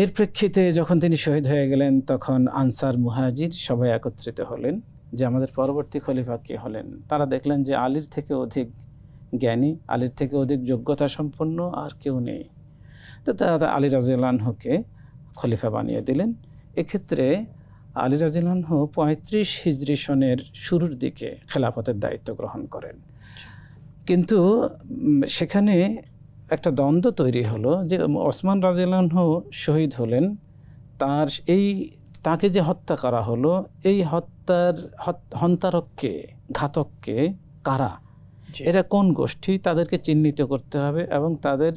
Speaker 2: এর প্রেক্ষিতে যখন তিনি শহীদ হয়ে গেলেন, তখন আনসার মুহাজির সবাই একত্রিত হলেন যে আমাদের পরবর্তী খলিফা কে হলেন। তারা দেখলেন যে আলীর থেকে অধিক জ্ঞানী, আলীর থেকে অধিক যোগ্যতা সম্পন্ন আর কেউ নেই। তো তারা আলী রাদিয়াল্লাহু আনহুকে খলিফা বানিয়ে দিলেন। এক্ষেত্রে আলী রাদিয়াল্লাহু আনহু 35 হিজরি সনের শুরুর দিকে খেলাফতের দায়িত্ব গ্রহণ করেন। কিন্তু সেখানে একটা দ্বন্দ্ব তৈরি হলো যে ওসমান রাদিয়াল্লাহু আনহু শহীদ হলেন, তাকে যে হত্যা করা হলো, এই হন্তারককে, ঘাতককে কারা, এরা কোন গোষ্ঠী, তাদেরকে চিহ্নিত করতে হবে এবং তাদের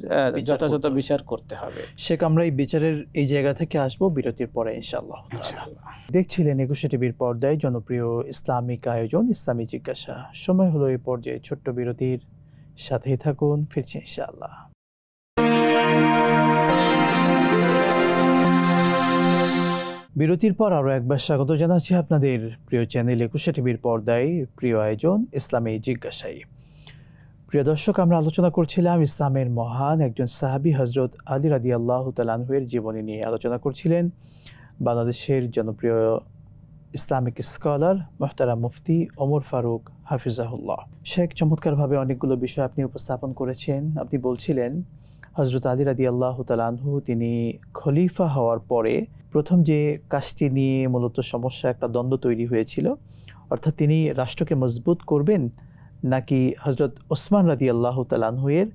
Speaker 2: যথাযথ বিচার করতে হবে।
Speaker 1: শেখ, আমরা এই বিচারের এই জায়গা থেকে আসবো বিরতির পরে ইনশাআল্লাহ। দেখছিলেন 21 টিভির পর্দায় জনপ্রিয় ইসলামিক আয়োজন ইসলামী জিজ্ঞাসা। সময় হলো এই পর্যায়ে ছোট্ট বিরতির, সাথেই থাকুন, ফিরছি ইনশাআল্লাহ। বিরতির পর আরও একবার স্বাগত জানাচ্ছি আপনাদের প্রিয় চ্যানেল 21 টিভির পর্দায় প্রিয় আয়োজন ইসলামী জিজ্ঞাসায়। প্রিয় দর্শক, আমরা আলোচনা করছিলাম ইসলামের মহান একজন সাহাবী হযরত আলী রাদিয়াল্লাহু তাআলা আনহুর জীবনী নিয়ে। আলোচনা করছিলেন বাংলাদেশের জনপ্রিয় ইসলামিক স্কলার মুহতারাম মুফতি ওমর ফারুক হাফিজাহুল্লাহ। শেখ, চমৎকারভাবে অনেকগুলো বিষয় আপনি উপস্থাপন করেছেন। আপনি বলছিলেন হযরত আলী রাদিয়াল্লাহু তাআলা আনহু তিনি খলিফা হওয়ার পরে প্রথম যে কাজটি নিয়ে মূলত সমস্যা, একটা দ্বন্দ্ব তৈরি হয়েছিল, অর্থাৎ তিনি রাষ্ট্রকে মজবুত করবেন নাকি হযরত ওসমান রাদিয়াল্লাহু তাআলা আনহুয়ের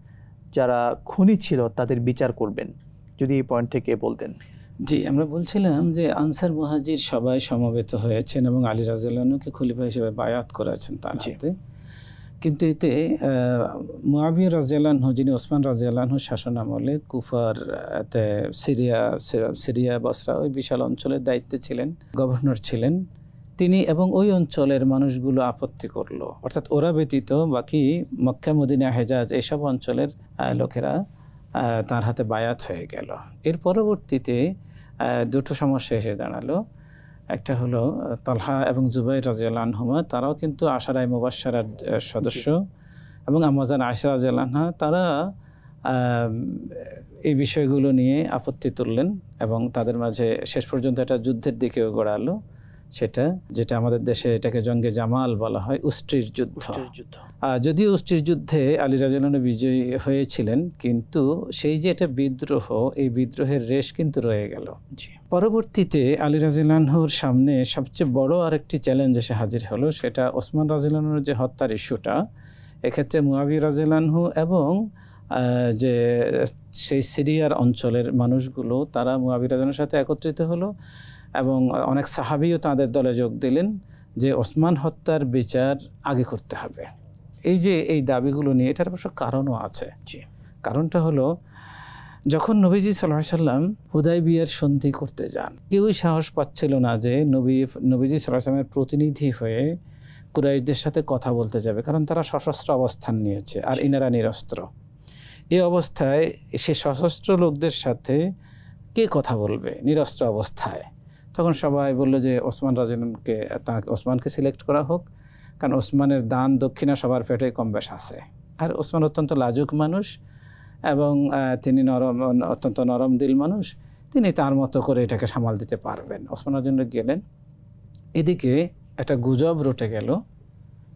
Speaker 1: যারা খুনি ছিল তাদের বিচার করবেন, যদি এই পয়েন্ট থেকে বলতেন।
Speaker 2: জি, আমরা বলছিলাম যে আনসার মুহাজির সবাই সমবেত হয়েছেন এবং আলী রাদিয়াল্লাহু আনহুকে খলিফা হিসেবে বায়াত করেছেন তার হাতে। কিন্তু এতে মুআবিয়া রাদিয়াল্লাহু আনহু, যিনি ওসমান রাদিয়াল্লাহু আনহুর শাসনামলে কুফার, সিরিয়া, বসরা, ওই বিশাল অঞ্চলের দায়িত্বে ছিলেন, গভর্নর ছিলেন তিনি, এবং ওই অঞ্চলের মানুষগুলো আপত্তি করলো। অর্থাৎ ওরা ব্যতীত বাকি মক্কা, মদিনা, হেজাজ এইসব অঞ্চলের লোকেরা তার হাতে বায়াত হয়ে গেল। এর পরবর্তীতে দুটো সমস্যা এসে দাঁড়ালো। একটা হলো তালহা এবং জুবাইর রাদিয়াল্লাহু আনহুমা, তারাও কিন্তু আশারায়ে মুবাশশারার সদস্য, এবং আম্মা জান আয়েশা রাদিয়াল্লাহু আনহা, তারা এই বিষয়গুলো নিয়ে আপত্তি তুললেন এবং তাদের মাঝে শেষ পর্যন্ত একটা যুদ্ধের দিকেও গড়ালো, যেটা আমাদের দেশে এটাকে জঙ্গে জামাল বলা হয়, উষ্ট্রির যুদ্ধ। যদিও উষ্ট্রির যুদ্ধে আলী রাদিয়াল্লাহু আনহু বিজয়ী হয়েছিলেন, কিন্তু সেই যে এটা বিদ্রোহ, এই বিদ্রোহের রেশ কিন্তু রয়ে গেল। পরবর্তীতে আলী রাদিয়াল্লাহু আনহুর সামনে সবচেয়ে বড় আরেকটি চ্যালেঞ্জ এসে হাজির হলো, সেটা ওসমান রাদিয়াল্লাহু আনহুর যে হত্যার ইস্যুটা। এক্ষেত্রে মুআবিয়া রাদিয়াল্লাহু আনহু এবং যে সেই সিরিয়ার অঞ্চলের মানুষগুলো, তারা মুআবিয়া রাদিয়াল্লাহু আনহুর সাথে একত্রিত হলো এবং অনেক সাহাবীও তাদের দলে যোগ দিলেন যে ওসমান হত্যার বিচার আগে করতে হবে। এই দাবিগুলো নিয়ে এটার অবশ্য কারণও আছে। কারণটা হলো, যখন নবীজি সাল্লাল্লাহু আলাইহি সাল্লাম হুদায়বিয়ার সন্ধি করতে যান, কেউই সাহস পাচ্ছিল না যে নবীজি সাল্লাল্লাহু আলাইহি সাল্লামের প্রতিনিধি হয়ে কুরাইশদের সাথে কথা বলতে যাবে, কারণ তারা সশস্ত্র অবস্থান নিয়েছে আর ইনারা নিরস্ত্র। এই অবস্থায় সে সশস্ত্র লোকদের সাথে কে কথা বলবে নিরস্ত্র অবস্থায়? তখন সবাই বলল যে ওসমানকে সিলেক্ট করা হোক, কারণ ওসমানের দান দক্ষিণা সবার পেটে কম বেশ আছে, আর ওসমান অত্যন্ত লাজুক মানুষ এবং তিনি অত্যন্ত নরম দিল মানুষ, তিনি তার মতো করে এটাকে সামাল দিতে পারবেন। ওসমানের জন্য গেলেন। এদিকে একটা গুজব রটে গেল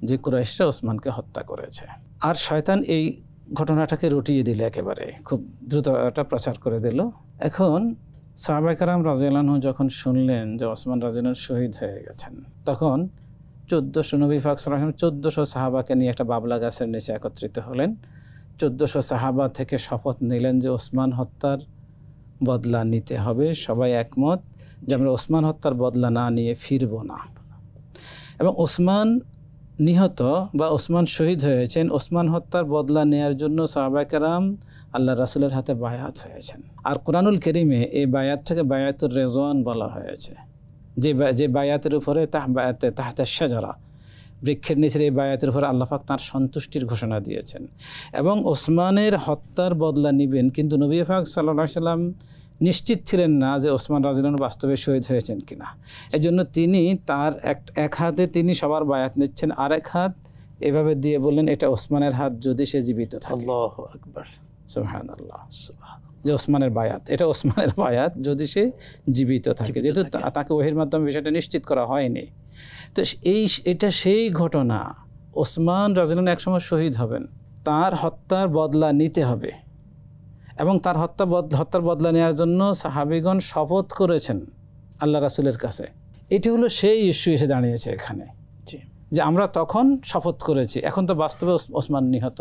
Speaker 2: যে কুরাইশরা ওসমানকে হত্যা করেছে, আর শয়তান এই ঘটনাটাকে রটিয়ে দিল, একেবারে খুব দ্রুত এটা প্রচার করে দিল। এখন সাহাবায়ে কেরাম রাদিয়াল্লাহু আনহু যখন শুনলেন যে ওসমান রাদিয়াল্লাহু আনহু শহীদ হয়ে গেছেন, তখন 1400 নবী পাক সাল্লাল্লাহু আলাইহি ওয়াসাল্লাম 1400 সাহাবাকে নিয়ে একটা বাবলা গাছের নিচে একত্রিত হলেন। 1400 সাহাবা থেকে শপথ নিলেন যে ওসমান হত্যার বদলা নিতে হবে। সবাই একমত যে আমরা ওসমান হত্যার বদলা না নিয়ে ফিরব না। এবং ওসমান নিহত বা ওসমান শহীদ হয়েছেন, ওসমান হত্যার বদলা নেয়ার জন্য সাহাবায়ে কেরাম আল্লাহ রাসূলের হাতে বায়াত হয়েছেন। আর কোরআনুল কারীমে এই বায়াতটাকে বায়াতুর রিজওয়ান বলা হয়েছে। যে বায়াতের উপরে তাহতা শাজারা, বৃক্ষের নিচের এই বায়াতের উপরে আল্লাহ পাক তাঁর সন্তুষ্টির ঘোষণা দিয়েছেন। এবং ওসমানের হত্যার বদলা নেবেন, কিন্তু নবী পাক সাল্লাল্লাহু আলাইহি সাল্লাম নিশ্চিত ছিলেন না যে ওসমান রাদিয়াল্লাহু আনহু বাস্তবে শহীদ হয়েছেন কিনা। এজন্য তিনি তার এক হাতে তিনি সবার বায়াত নিচ্ছেন, আরেক হাত এভাবে দিয়ে বললেন, এটা ওসমানের হাত যদি সে জীবিত থাকে।
Speaker 1: আল্লাহু আকবার,
Speaker 2: সুবহানাল্লাহ, যে ওসমানের বায়াত, এটা ওসমানের বায়াত যদি সে জীবিত থাকে, যেহেতু তাকে ওহীর মাধ্যমে বিষয়টা নিশ্চিত করা হয়নি। তো এটা সেই ঘটনা, ওসমান রাদিয়াল্লাহু আনহু একসময় শহীদ হবেন, তার হত্যার বদলা নিতে হবে, এবং তার হত্যার বদলা নেওয়ার জন্য সাহাবীগণ শপথ করেছেন আল্লাহ রাসূলের কাছে। এটি হলো সেই ইস্যু এসে দাঁড়িয়েছে এখানে, যে আমরা তখন শপথ করেছি, এখন তো বাস্তবে ওসমান নিহত,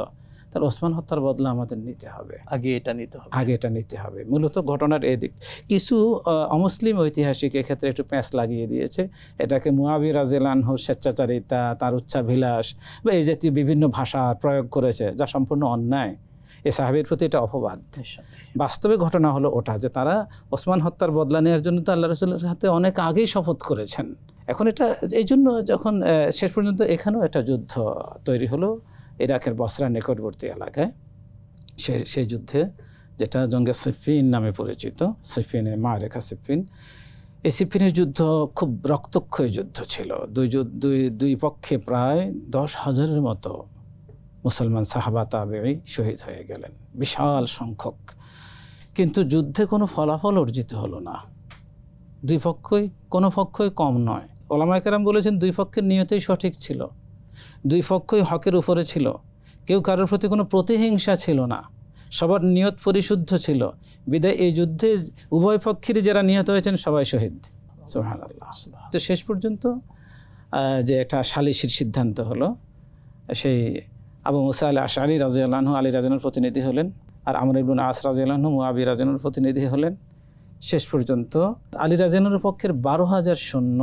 Speaker 2: তাহলে ওসমান হত্যার বদলা আমাদের নিতে হবে, আগে এটা নিতে হবে। মূলত ঘটনার এদিক কিছু অমুসলিম ঐতিহাসিক এক্ষেত্রে একটু প্যাঁচ লাগিয়ে দিয়েছে, এটাকে মুআবিয়া রাদিয়াল্লাহু আনহুর স্বেচ্ছাচারিতা, তার উচ্চাভিলাষ বা এই জাতীয় বিভিন্ন ভাষা প্রয়োগ করেছে, যা সম্পূর্ণ অন্যায়। এ সাহাবীর প্রতি এটা অপবাদ। বাস্তবে ঘটনা হলো ওটা, যে তারা ওসমান হত্যার বদলা নেওয়ার জন্য তো আল্লাহ রাসূলের হাতে অনেক আগেই শপথ করেছেন। এখন এটা এই জন্য যখন শেষ পর্যন্ত এখানেও একটা যুদ্ধ তৈরি হলো ইরাকের বসরার নিকটবর্তী এলাকায়, সেই যুদ্ধে যেটা জঙ্গে সিফিন নামে পরিচিত, সিফিনে মারেকা সিফিন, এই সিফিনের যুদ্ধ খুব রক্তক্ষয়ী যুদ্ধ ছিল। দুই পক্ষে প্রায় 10,000-এর মতো মুসলমান সাহাবা তাবেঈ শহীদ হয়ে গেলেন, বিশাল সংখ্যক। কিন্তু যুদ্ধে কোনো ফলাফল অর্জিত হলো না। কোনো পক্ষই কম নয়। ওলামায়ে কেরাম বলেছেন দুই পক্ষের নিয়তেই সঠিক ছিল, দুই পক্ষই হকের উপরে ছিল, কেউ কারোর প্রতি কোনো প্রতিহিংসা ছিল না, সবার নিয়ত পরিশুদ্ধ ছিল। বিদায় এই যুদ্ধে উভয় পক্ষেরই যারা নিহত হয়েছেন সবাই শহীদ। সুবহানাল্লাহ। তো শেষ পর্যন্ত যে একটা সালিসির সিদ্ধান্ত হলো, সেই আবু মুসা আল আশআরী রাদিয়াল্লাহু আনহু আলী রাদিয়াল্লাহু আনহুর প্রতিনিধি হলেন, আর আমর ইবনে আস রাদিয়াল্লাহু আনহু মুআবিয়া রাদিয়াল্লাহু আনহুর প্রতিনিধি হলেন। শেষ পর্যন্ত আলী রাদিয়াল্লাহু আনহুর পক্ষের 12,000 সৈন্য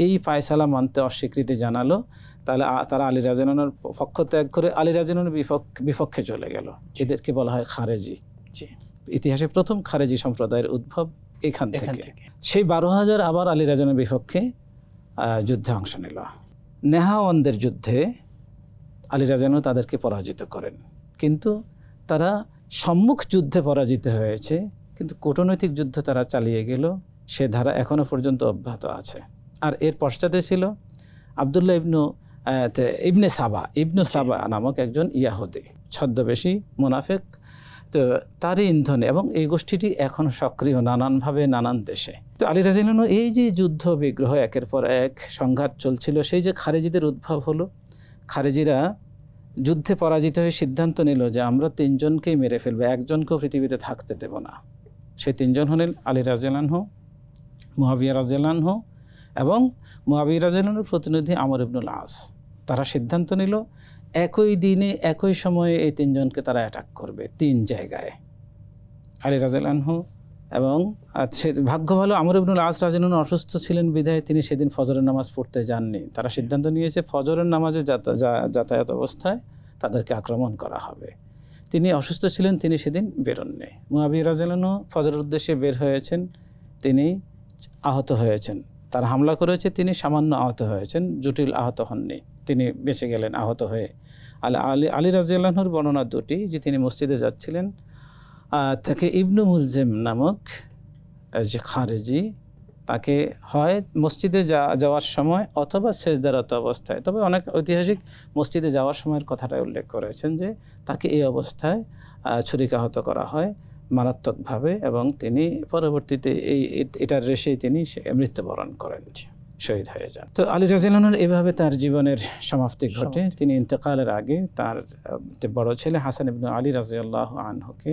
Speaker 2: এই ফায়সালা মানতে অস্বীকৃতি জানালো। তাহলে তারা আলী রাদিয়াল্লাহু আনহুর পক্ষ ত্যাগ করে আলী রাদিয়াল্লাহু আনহুর বিপক্ষে চলে গেল। এদেরকে বলা হয় খারেজি। ইতিহাসে প্রথম খারেজি সম্প্রদায়ের উদ্ভব এখান থেকে। সেই 12,000 আবার আলী রাদিয়াল্লাহু আনহুর বিপক্ষে যুদ্ধে অংশ নিল। নেহাওয়ানদের যুদ্ধে আলী রাদিয়াল্লাহু আনহু তাদেরকে পরাজিত করেন, কিন্তু তারা সম্মুখ যুদ্ধে পরাজিত হয়েছে, কিন্তু কূটনৈতিক যুদ্ধ তারা চালিয়ে গেল। সে ধারা এখনো পর্যন্ত অব্যাহত আছে। আর এর পশ্চাতে ছিল আবদুল্লাহ ইবনে সাবা নামক একজন ইয়াহুদি, ছদ্মবেশী মুনাফিক। তো তারই ইন্ধনে, এবং এই গোষ্ঠীটি এখন সক্রিয় নানানভাবে নানান দেশে। তো আলী রাদিয়াল্লাহু আনহু এই যে যুদ্ধ বিগ্রহ একের পর এক সংঘাত চলছিল, সেই যে খারেজিদের উদ্ভব হলো, খারেজিরা যুদ্ধে পরাজিত হয়ে সিদ্ধান্ত নিল যে আমরা 3 জনকেই মেরে ফেলবো, একজনকেও পৃথিবীতে থাকতে দেব না। সেই 3 জন হলেন আলী রাদিয়াল্লাহু আনহু, মুআবিয়া রাদিয়াল্লাহু আনহু এবং মুআবিয়া রাদিয়াল্লাহু আনহুর প্রতিনিধি আমর ইবনুল আস। তারা সিদ্ধান্ত নিল একই দিনে একই সময়ে এই 3 জনকে তারা অ্যাটাক করবে 3 জায়গায়। আলী রাদিয়াল্লাহু আনহু এবং ভাগ্য ভালো আমর ইবনুল আস রাদিয়াল্লাহু আনহু অসুস্থ ছিলেন বিধায় তিনি সেদিন ফজরের নামাজ পড়তে যাননি। তারা সিদ্ধান্ত নিয়েছে ফজরের নামাজে যাতায়াত অবস্থায় তাদেরকে আক্রমণ করা হবে। তিনি অসুস্থ ছিলেন, তিনি সেদিন বেরোননি। মুআবিয়া রাদিয়াল্লাহু আনহু ফজরের উদ্দেশ্যে বের হয়েছেন, তিনি আহত হয়েছেন। তারা হামলা করেছে, তিনি সামান্য আহত হয়েছেন, জটিল আহত হননি, তিনি বেঁচে গেলেন আহত হয়ে। আলী রাদিয়াল্লাহু আনহুর বর্ণনা দুটি, যে তিনি মসজিদে যাচ্ছিলেন, তাকে ইবনু মুলজিম নামক যে খারেজি, তাকে হয় মসজিদে যাওয়ার সময় অথবা সেজদারত অবস্থায়, তবে অনেক ঐতিহাসিক মসজিদে যাওয়ার সময়ের কথাটা উল্লেখ করেছেন যে তাকে এই অবস্থায় ছুরিকাহত করা হয় মারাত্মকভাবে, এবং তিনি পরবর্তীতে এটার রেশেই তিনি মৃত্যুবরণ করেন, শহীদ হয়ে যান। তো আলী রাদিয়াল্লাহু আনহু এভাবে তার জীবনের সমাপ্তি ঘটে। তিনি ইন্তেকালের আগে তার বড় ছেলে হাসান ইবনে আলী রাদিয়াল্লাহু আনহুকে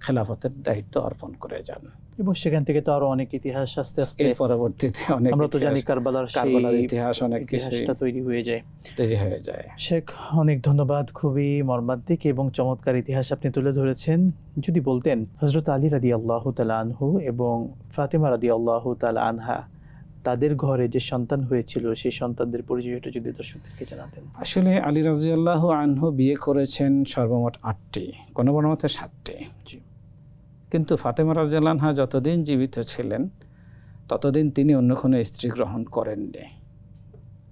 Speaker 2: খেলাফতের দায়িত্ব অর্পণ করে যান। এবং সেখান থেকে তো আরো অনেক ইতিহাস আস্তে আস্তে পরবর্তীতে অনেক, আমরা তো জানি কারবালার ইতিহাস, অনেক কিছুটা তৈরি হয়ে যায়। শেখ, অনেক ধন্যবাদ। খুবই মর্মান্তিক এবং চমৎকার ইতিহাস আপনি তুলে ধরেছেন। যদি বলতেন হযরত আলী রাদিয়াল্লাহু তাআলা আনহু এবং ফাতিমা রাদিয়াল্লাহু তাআলা আনহা, তাদের ঘরে যে সন্তান হয়েছিল, সেই সন্তানদের পরিচয়টা যদি দর্শকদেরকে জানাতেন। আসলে আলী রাদিয়াল্লাহু আনহু বিয়ে করেছেন সর্বমোট 8টি, কোনো কোনো মতে 7টি। কিন্তু ফাতেমা রাদিয়াল্লাহু আনহা যতদিন জীবিত ছিলেন ততদিন তিনি অন্য কোনো স্ত্রী গ্রহণ করেননি।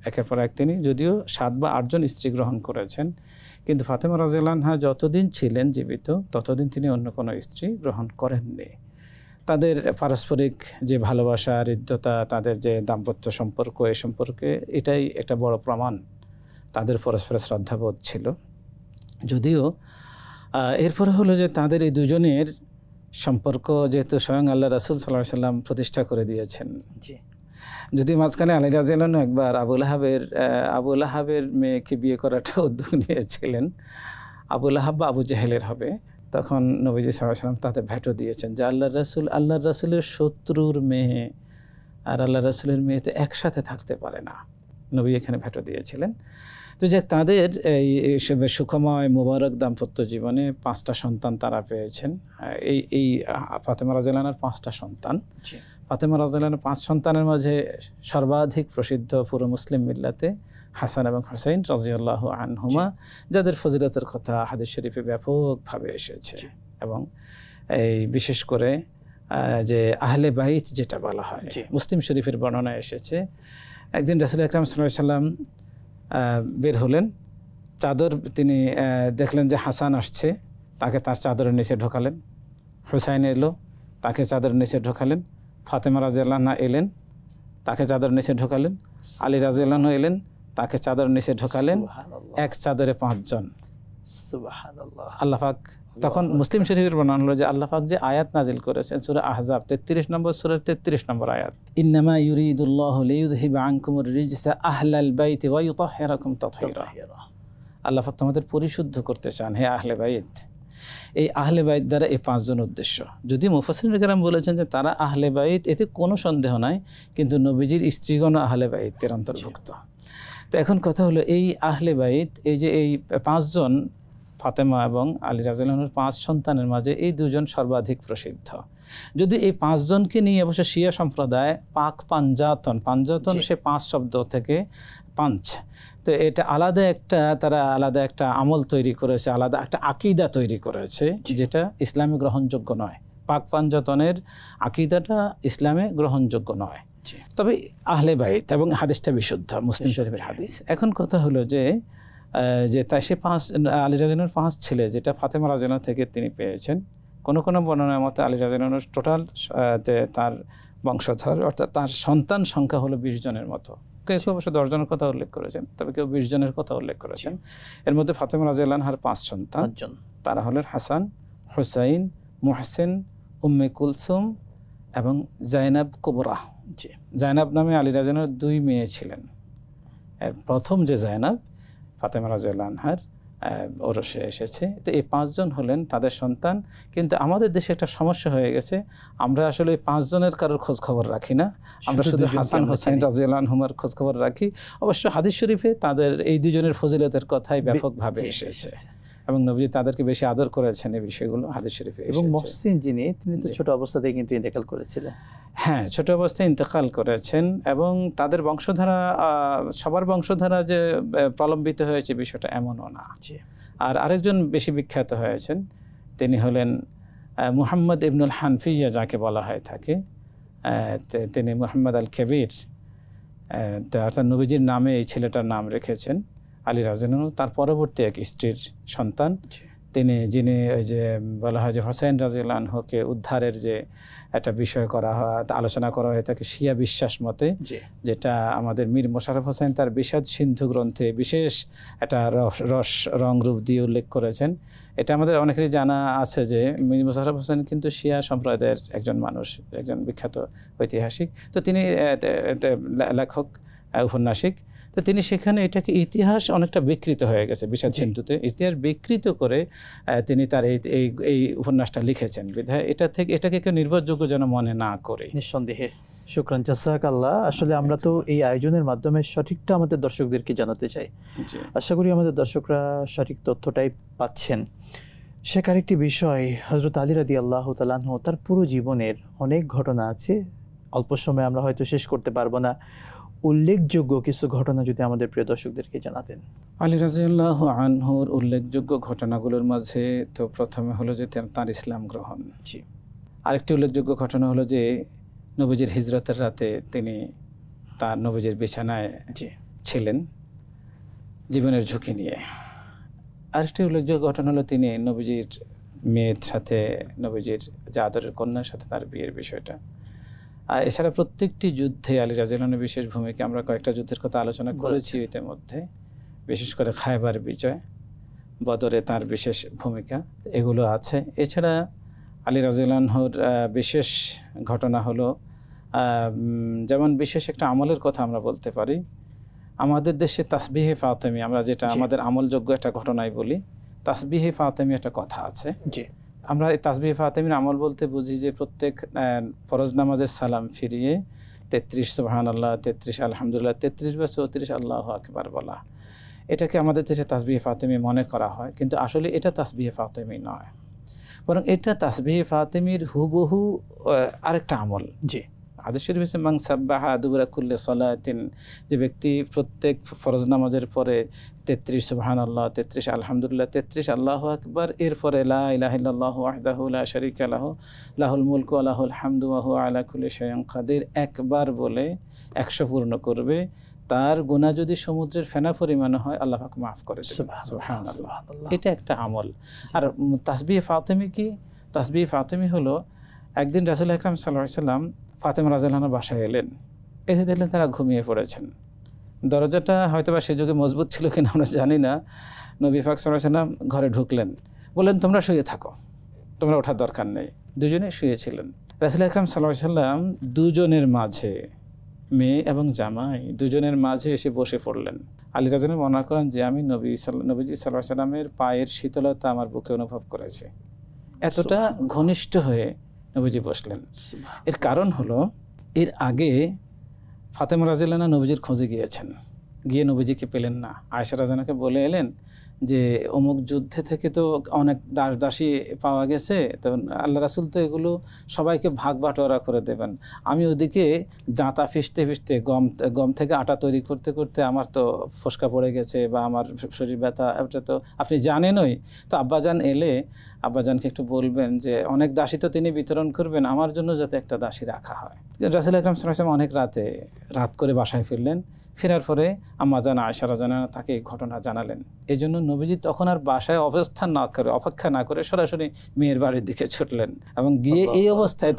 Speaker 2: একের পর এক তিনি যদিও 7 বা 8 জন স্ত্রী গ্রহণ করেছেন, কিন্তু ফাতেমা রাদিয়াল্লাহু আনহা যতদিন ছিলেন জীবিত ততদিন তিনি অন্য কোনো স্ত্রী গ্রহণ করেননি। তাদের পারস্পরিক যে ভালোবাসা, হৃদ্যতা, তাদের যে দাম্পত্য সম্পর্ক, এই সম্পর্কে এটাই একটা বড় প্রমাণ তাদের পরস্পর শ্রদ্ধাবোধ ছিল। যদিও এরপরে হলো যে তাদের এই দুজনের সম্পর্ক যেহেতু স্বয়ং আল্লাহ রাসূল সাল্লাল্লাহু আলাইহি ওয়াসাল্লাম প্রতিষ্ঠা করে দিয়েছেন, যদি মাঝখানে আলী রাদিয়াল্লাহু আনহু একবার আবু লাহাবের মেয়েকে বিয়ে করাটা উদ্যোগ নিয়েছিলেন, আবু লাহাব বা আবু জেহেলের হবে, তখন নবীজি সাল্লাল্লাহু আলাইহি ওয়াসাল্লাম তাদের ভেটো দিয়েছেন যে আল্লাহর রাসূলের শত্রুর মেয়ে আর আল্লাহর রাসূলের মেয়ে তো একসাথে থাকতে পারে না। নবী এখানে ভেটো দিয়েছিলেন। তো যে তাদের এই সুখময় মোবারক দাম্পত্য জীবনে 5টা সন্তান তারা পেয়েছেন। এই ফাতেমা রাদিয়াল্লাহু আনহার 5টা সন্তান। ফাতেমা রাদিয়াল্লাহু আনহার 5 সন্তানের মাঝে সর্বাধিক প্রসিদ্ধ পুরো মুসলিম মিল্লাতে হাসান এবং হুসাইন রাদিয়াল্লাহু আনহুমা, যাদের ফজিলতের কথা হাদিস শরীফে ব্যাপকভাবে এসেছে। এবং এই বিশেষ করে যে আহলে বাইত যেটা বলা হয়, মুসলিম শরীফের বর্ণনা এসেছে, একদিন রাসূল আকরাম সাল্লাল্লাহু আলাইহি ওয়াসাল্লাম বের হলেন, চাদর তিনি দেখলেন যে হাসান আসছে, তাকে তার চাদরের নিচে ঢোকালেন। হুসাইন এলো, তাকে চাদরের নিচে ঢোকালেন। ফাতেমা রাদিয়াল্লাহু আনহা এলেন, তাকে চাদর নিচে ঢোকালেন। আলী রাদিয়াল্লাহু আনহু এলেন, তাকে চাদর নিচে ঢোকালেন। এক চাদরে 5 জন। সুবহানাল্লাহ। আল্লাহ পাক তখন মুসলিম শরীফের বর্ণনা হলো যে আল্লাহ পাক যে আয়াত নাজিল করেছেন সূরা আহজাব 33 নম্বর সূরার 33 নম্বর আয়াত, ইন্নামা ইউরিদুল্লাহু লিইয়ুযহিবা আনকুমুর রিজসা আহলাল বাইতি ওয়া ইউতাহহিরাকুম তাতহীরা। আল্লাহ পাক তোমাদের পরিশুদ্ধ করতে চান হে আহলে বাইত। এই আহলে বাইত দ্বারা এই 5 জন উদ্দেশ্য। যদি মুফাসসিরিন কেরাম বলেছেন যে তারা আহলে বাইত, এতে কোনো সন্দেহ নাই, কিন্তু নবীজির স্ত্রীগণ আহলে বাইতের অন্তর্ভুক্ত। তো এখন কথা হলো এই আহলে বাইত, এই যে এই 5 জন ফাতেমা এবং আলী রাদিয়াল্লাহু আনহুর 5 সন্তানের মাঝে এই 2 জন সর্বাধিক প্রসিদ্ধ। যদি এই 5 জনকে নিয়ে অবশ্য শিয়া সম্প্রদায় পাক পাঞ্জাতন সে 5 শব্দ থেকে 5, তো এটা তারা আলাদা একটা আমল তৈরি করেছে, আলাদা একটা আকীদা তৈরি করেছে, যেটা ইসলামে গ্রহণযোগ্য নয়। পাক পাঞ্জাতনের আকীদাটা ইসলামে গ্রহণযোগ্য নয়। তবে আহলে বাইত এবং হাদিসটা বিশুদ্ধ, মুসলিম শরীফের হাদিস। এখন কথা হলো যে তাই সে 5 আলী রাদিয়াল্লাহু আনহুর 5 ছেলে যেটা ফাতেমা রাদিয়াল্লাহু আনহা থেকে তিনি পেয়েছেন। কোনো বর্ণনার মতে আলী রাদিয়াল্লাহু আনহুর টোটাল তার বংশধর অর্থাৎ তার সন্তান সংখ্যা হলো 20 জনের মতো। কেউ অবশ্য 10 জনের কথা উল্লেখ করেছেন, তবে কেউ 20 জনের কথা উল্লেখ করেছেন। এর মধ্যে ফাতেমা রাদিয়াল্লাহু আনহার 5 সন্তান, তারা হলেন হাসান, হুসাইন, মুহসিন, উম্মে কুলসুম এবং জাইনাব কুবরা। জাইনাব নামে আলী রাদিয়াল্লাহু আনহুর 2 মেয়ে ছিলেন। এর প্রথম যে জাইনাব ফাতেমা রাদিয়াল্লাহু আনহার ওরসে এসেছে। তো এই 5 জন হলেন তাদের সন্তান। কিন্তু আমাদের দেশে একটা সমস্যা হয়ে গেছে, আমরা আসলে এই 5 জনের কারোর খোঁজ খবর রাখি না, আমরা শুধু হাসান হুসাইন রাদিয়াল্লাহু আনহুমার খোঁজ খবর রাখি। অবশ্য হাদিস শরীফে তাদের এই 2 জনের ফজিলতের কথাই ব্যাপকভাবে এসেছে এবং নবী তাদেরকে বেশি আদর করেছেন, এই বিষয়গুলো হাদিস শরীফে এসেছে।
Speaker 1: এবং মুহসিন তিনি তো ছোট অবস্থাতেই কিন্তু ইন্তেকাল করেছিলেন।
Speaker 2: হ্যাঁ, ছোট অবস্থায় ইন্তেকাল করেছেন এবং তাদের বংশধারা সবার বংশধারা যে প্রলম্বিত হয়েছে বিষয়টা এমনও না। আর আরেকজন বেশি বিখ্যাত হয়েছেন, তিনি হলেন মুহাম্মদ ইবনুল হানফিয়া, যাকে বলা হয়ে থাকে। তিনি মুহাম্মদ আল কবির, অর্থাৎ নবীজির নামে এই ছেলেটার নাম রেখেছেন। আলী রাদিয়াল্লাহু আনহু তার পরবর্তী এক স্ত্রীর সন্তান, যিনি ওই যে বলা হয় যে হোসেন রাদিয়াল্লাহু আনহুকে উদ্ধারের যে একটা বিষয় আলোচনা করা হয়ে থাকে শিয়া বিশ্বাস মতে, যেটা আমাদের মীর মোশাররফ হোসেন তার বিষাদ সিন্ধু গ্রন্থে বিশেষ একটা রং রূপ দিয়ে উল্লেখ করেছেন। এটা আমাদের অনেকেরই জানা আছে যে মীর মোশাররফ হোসেন কিন্তু শিয়া সম্প্রদায়ের একজন মানুষ, একজন বিখ্যাত ঐতিহাসিক। তো তিনি লেখক, উপন্যাসিক। তো তিনি সেখানে এটাকে ইতিহাস অনেকটা বিকৃত হয়ে গেছে, বিষাদ সিন্ধুতে ইতিহাস বিকৃত করে তিনি তার এই উপন্যাসটা লিখেছেন। বিধায় এটাকে কেউ নির্ভরযোগ্য যেন মনে না করে।
Speaker 1: নিঃসন্দেহে শুকরান, জাযাকাল্লাহ। আসলে আমরা তো এই আয়োজনের মাধ্যমে সঠিকটা আমাদের দর্শকদেরকে জানাতে চাই। আশা করি আমাদের দর্শকরা সঠিক তথ্যটাই পাচ্ছেন। সে আরেকটি বিষয়, হযরত আলী রাদিয়াল্লাহু তাআলা আনহু তার পুরো জীবনের অনেক ঘটনা আছে, অল্প সময় আমরা হয়তো শেষ করতে পারবো না। উল্লেখযোগ্য কিছু ঘটনা যদি আমাদের প্রিয় দর্শকদেরকে জানাতেন।
Speaker 2: আলী রাদিয়াল্লাহু আনহুর উল্লেখযোগ্য ঘটনাগুলোর মাঝে তো প্রথমে হলো যে তার ইসলাম গ্রহণ। আরেকটি উল্লেখযোগ্য ঘটনা হলো যে নবীজির হিজরতের রাতে তিনি তার নবীজির বিছানায় ছিলেন জীবনের ঝুঁকি নিয়ে। আরেকটি উল্লেখযোগ্য ঘটনা হলো তিনি নবীজির মেয়ের সাথে, নবীজির যে আদরের কন্যার সাথে তার বিয়ের বিষয়টা। আর এছাড়া প্রত্যেকটি যুদ্ধে আলী রাদিয়াল্লাহু আনহু বিশেষ ভূমিকা, আমরা কয়েকটা যুদ্ধের কথা আলোচনা করেছি ইতিমধ্যে, বিশেষ করে খায়বার বিজয়, বদরে তার বিশেষ ভূমিকা, এগুলো আছে। এছাড়া আলী রাদিয়াল্লাহু আনহুর বিশেষ ঘটনা হলো, যেমন বিশেষ একটা আমলের কথা আমরা বলতে পারি। আমাদের দেশে তাসবিহে ফাতেমি, আমরা যেটা আমাদের আমলযোগ্য একটা ঘটনাই বলি, তাসবিহে ফাতেমি একটা কথা আছে। আমরা এই তাসবিহে ফাতেমির আমল বলতে বুঝি যে প্রত্যেক ফরজ নামাজের সালাম ফিরিয়ে 33 সুবহানাল্লাহ, 33 আলহামদুলিল্লাহ, 33 বা 34 আল্লাহু আকবার বলা। এটাকে আমাদের দেশে তাসবিহে ফাতেমি মনে করা হয়, কিন্তু আসলে এটা তাসবিহে ফাতেমি নয়, বরং এটা তাসবিহে ফাতেমির হুবহু আরেকটা আমল। হাদিস শরীফে আছে মান সাব্বাহা দুবুরা কুল্লি সালাতিন, যে ব্যক্তি প্রত্যেক ফরজ নামাজের পরে 33 সুবহানাল্লাহ, 33 আলহামদুলিল্লাহ, 33 আল্লাহু আকবার, এরপরে লা ইলাহা ইল্লাল্লাহু ওয়াহদাহু লা শারীকা লাহু লাহুল মুলকু ওয়া লাহুল হামদু ওয়া হুয়া আলা কুল্লি শাইইন কাদির একবার বলে 100 পূর্ণ করবে, তার গুনাহ যদি সমুদ্রের ফেনা পরিমাণ হয় আল্লাহ পাক মাফ করে দেবেন। সুবহানাল্লাহ। এটা একটা আমল। আর তাসবিহ ফাতেমি কি? তাসবিহ ফাতেমি হলো, একদিন রাসূল আকরাম সাল্লাল্লাহু আলাইহি সাল্লাম ফাতেমা রাদিয়াল্লাহু আনহার বাসায় এলেন, এসে দেখলেন তারা ঘুমিয়ে পড়েছেন। দরজাটা হয়তো বা সে যুগে মজবুত ছিল কিনা আমরা জানি না। নবী পাক সাল্লাল্লাহু আলাইহি সাল্লাম ঘরে ঢুকলেন, বললেন তোমরা শুয়ে থাকো, তোমরা ওঠার দরকার নেই। দুজনে শুয়েছিলেন। রাসূল আকরাম সাল্লাল্লাহু আলাইহি সাল্লাম দুজনের মাঝে, মেয়ে এবং জামাই দুজনের মাঝে এসে বসে পড়লেন। আলী রাদিয়াল্লাহু আনহু বর্ণনা করেন যে আমি নবীজি সাল্লাল্লাহু আলাইহি সাল্লামের পায়ের শীতলতা আমার বুকে অনুভব করেছি। এতটা ঘনিষ্ঠ হয়ে নবীজি বসলেন। এর কারণ হলো, এর আগে ফাতেমা রাদিয়াল্লাহু আনহা নবীজির খোঁজে গিয়েছেন, গিয়ে নবীজিকে পেলেন না। আয়েশা রাদিয়াল্লাহু আনহাকে বলে এলেন যে অমুক যুদ্ধে থেকে তো অনেক দাসী পাওয়া গেছে, তো আল্লাহ রাসূল তো এগুলো সবাইকে ভাগ বাটোয়ারা করে দেবেন। আমি ওদিকে জাঁতা ফিসতে ফিসতে গম থেকে আটা তৈরি করতে করতে আমার তো ফোসকা পড়ে গেছে, বা আমার শরীর ব্যথা, এটা তো আপনি জানেনই। তো আব্বাজান এলে আব্বাজানকে একটু বলবেন যে অনেক দাসী তো তিনি বিতরণ করবেন, আমার জন্য যাতে একটা দাসী রাখা হয়। রাসূল আকরাম সাল্লাল্লাহু আলাইহি ওয়াসাল্লাম অনেক রাত করে বাসায় ফিরলেন। ফেরার পরে আম্মাজান আয়েশা রাদিয়াল্লাহু আনহা তাকে এই ঘটনা জানালেন। এই জন্য নবীজি তখন আর বাসায় অপেক্ষা না করে সরাসরি মেয়ের বাড়ির দিকে ছুটলেন এবং গিয়ে এই অবস্থায়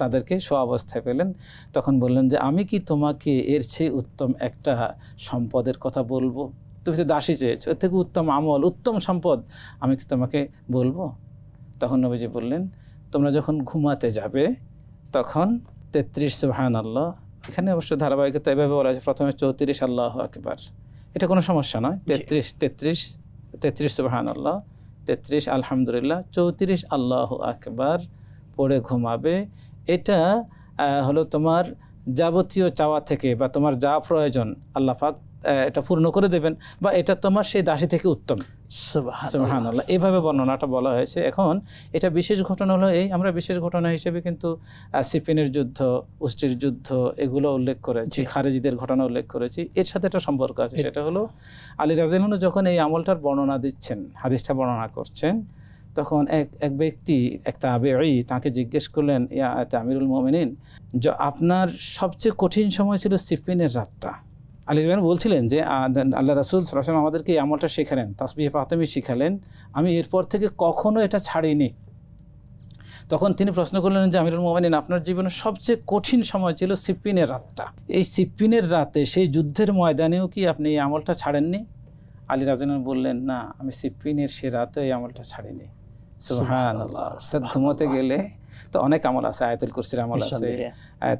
Speaker 2: তাদেরকে শোয়া অবস্থায় পেলেন। তখন বললেন যে আমি কি তোমাকে এর চেয়ে উত্তম একটা সম্পদের কথা বলবো? তুমি তো দাসী চেয়েছো, এর থেকে উত্তম আমল, উত্তম সম্পদ আমি কি তোমাকে বলবো? তখন নবীজি বললেন, তোমরা যখন ঘুমাতে যাবে তখন 33 সুবহানাল্লাহ, এখানে অবশ্য ধারাবাহিকতা এভাবে বলা হয়েছে, প্রথমে 34 আল্লাহু আকবার, এটা কোনো সমস্যা নয়। 33 সুবহানাল্লাহ, 33 আলহামদুলিল্লাহ, 34 আল্লাহু আকবার পড়ে ঘুমাবে। এটা হলো তোমার যাবতীয় চাওয়া থেকে বা তোমার যা প্রয়োজন আল্লাহ পাক এটা পূর্ণ করে দেবেন, বা এটা তোমার সেই দাসী থেকে উত্তম। সুবহানাল্লাহ, এইভাবে বর্ণনাটা বলা হয়েছে। এখন এটা বিশেষ ঘটনা হলো এই, আমরা বিশেষ ঘটনা হিসেবে কিন্তু সিপিনের যুদ্ধ, উস্টির যুদ্ধ এগুলো উল্লেখ করেছি, খারেজিদের ঘটনা উল্লেখ করেছি। এর সাথে একটা সম্পর্ক আছে, সেটা হলো আলী রাদিয়াল্লাহু আনহু যখন এই আমলটার বর্ণনা দিচ্ছেন, হাদিসটা বর্ণনা করছেন, তখন এক ব্যক্তি, এক তাবেঈ তাকে জিজ্ঞেস করলেন, ইয়া আমিরুল মুমিনিন, আপনার সবচেয়ে কঠিন সময় ছিল সিপিনের রাতটা। আলী রাদিয়াল্লাহু আনহু বলছিলেন যে আল্লাহ রাসূল সাল্লাল্লাহু আলাইহি ওয়াসাল্লাম আমাদেরকে এই আমলটা শেখালেন, তাসবিহ ফাতেমি শিখালেন, আমি এরপর থেকে কখনো এটা ছাড়িনি। তখন তিনি প্রশ্ন করলেন যে আমিরুল মুমিনিন, আপনার জীবনের সবচেয়ে কঠিন সময় ছিল সিপ্পিনের রাতটা, এই সিপ্পিনের রাতে সেই যুদ্ধের ময়দানেও কি আপনি এই আমলটা ছাড়েননি? আলী রাদিয়াল্লাহু আনহু বললেন, না, আমি সিপ্পিনের সে রাতে এই আমলটা ছাড়িনি। সুবহানাল্লাহ। ঘুমোতে গেলে তো অনেক আমল আছে, আয়াতুল কুরসির আমল আছে,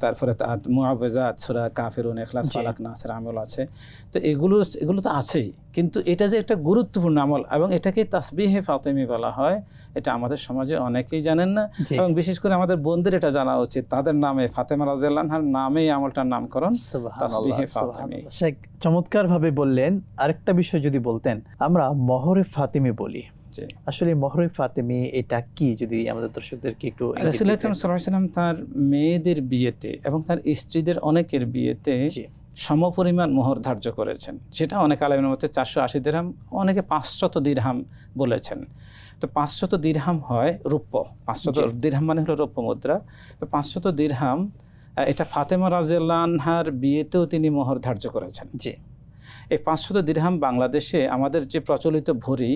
Speaker 2: তারপরে মুআউযাত, সূরা কাফিরুন, ইখলাস, ফালাক, নাসের আমল আছে। তো এগুলো তো আছেই, কিন্তু এটা যে একটা গুরুত্বপূর্ণ আমল এবং এটাকে তাসবিহে ফাতেমি বলা হয়, এটা আমাদের সমাজে অনেকেই জানেন না, এবং বিশেষ করে আমাদের বোনদের এটা জানা উচিত। তাদের নামে, ফাতেমা রাদিয়াল্লাহু আনহার নামেই আমলটার নামকরণ তাসবিহে ফাতেমি।
Speaker 1: শেখ চমৎকার ভাবে বললেন। আরেকটা বিষয় যদি বলতেন, আমরা মহরে ফাতেমি বলি, আসলে মহরে ফাতেমি এটা কি, যদি আমাদের দর্শকদেরকে একটু।
Speaker 2: রাসূল আকরাম সাল্লাল্লাহু আলাইহি ওয়াসাল্লাম তার মেয়েদের বিয়েতে এবং তার স্ত্রীদের অনেকের বিয়েতে সমপরিমাণ মোহর ধার্য করেছেন। সেটা অনেক আলেমের মতে 480 দিরহাম, অনেকে 500 দিরহাম বলেছেন। তো 500 দিরহাম হয় রৌপ্য, 500 দিরহাম মানে হলো রৌপ্য মুদ্রা। তো 500 দিরহাম এটা ফাতেমা রাদিয়াল্লাহু আনহার বিয়েতেও তিনি মোহর ধার্য করেছেন।
Speaker 1: জি,
Speaker 2: এই 500 দিরহাম বাংলাদেশে আমাদের যে প্রচলিত ভরি,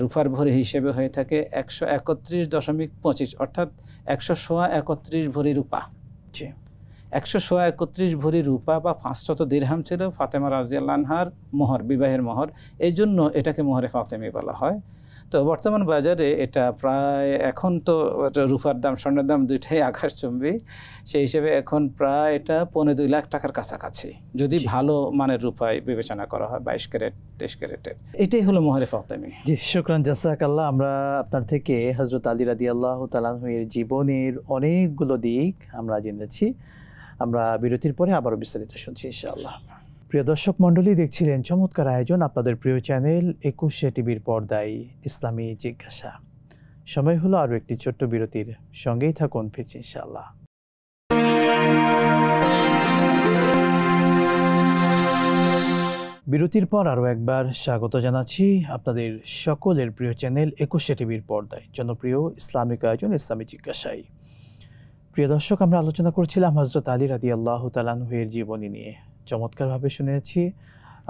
Speaker 2: রূপার ভরি হিসেবে হয়ে থাকে 131.25, অর্থাৎ 131 ভরি রূপা।
Speaker 1: জি,
Speaker 2: 131 ভরি রূপা বা 500 দিরহাম ছিল ফাতেমা রাদিয়াল্লাহু আনহার মোহর, বিবাহের মোহর। এই জন্য এটাকে মোহরে ফাতেমি বলা হয়। তো বর্তমান বাজারে এটা প্রায়, এখন তো রূপার দাম স্বর্ণের দাম দুইটাই আকাশচুম্বী, সেই হিসেবে এখন প্রায় এটা 2.25 লাখ টাকার কাছাকাছি, যদি ভালো মানের রূপায় বিবেচনা করা হয়, 22 ক্যারেট 23 ক্যারেটের। এটাই হলো মোহরে ফাতেমি।
Speaker 1: জি, শুকরান জাযাকাল্লাহ। আমরা আপনার থেকে হযরত আলী রাদিয়াল্লাহু তাআলা আনহু এর জীবনের অনেকগুলো দিক আমরা জেনেছি। আমরা বিরতির পরে আবারও বিস্তারিত শুনছি ইনশাআল্লাহ। প্রিয় দর্শক মণ্ডলী, দেখছিলেন চমৎকার আয়োজন আপনাদের প্রিয় চ্যানেল 21 টিভির পর্দায় ইসলামী জিজ্ঞাসা। সময় হলো আরও একটি ছোট্ট বিরতির, সঙ্গেই থাকুন, ফিরছি ইনশাআল্লাহ। বিরতির পর আরও একবার স্বাগত জানাচ্ছি আপনাদের সকলের প্রিয় চ্যানেল 21 টিভির পর্দায় জনপ্রিয় ইসলামিক আয়োজন ইসলামী জিজ্ঞাসায়। প্রিয় দর্শক, আমরা আলোচনা করছিলাম হযরত আলী রাদিয়াল্লাহু তাআলা আনহু এর জীবনী নিয়ে। চমৎকারভাবে শুনেছি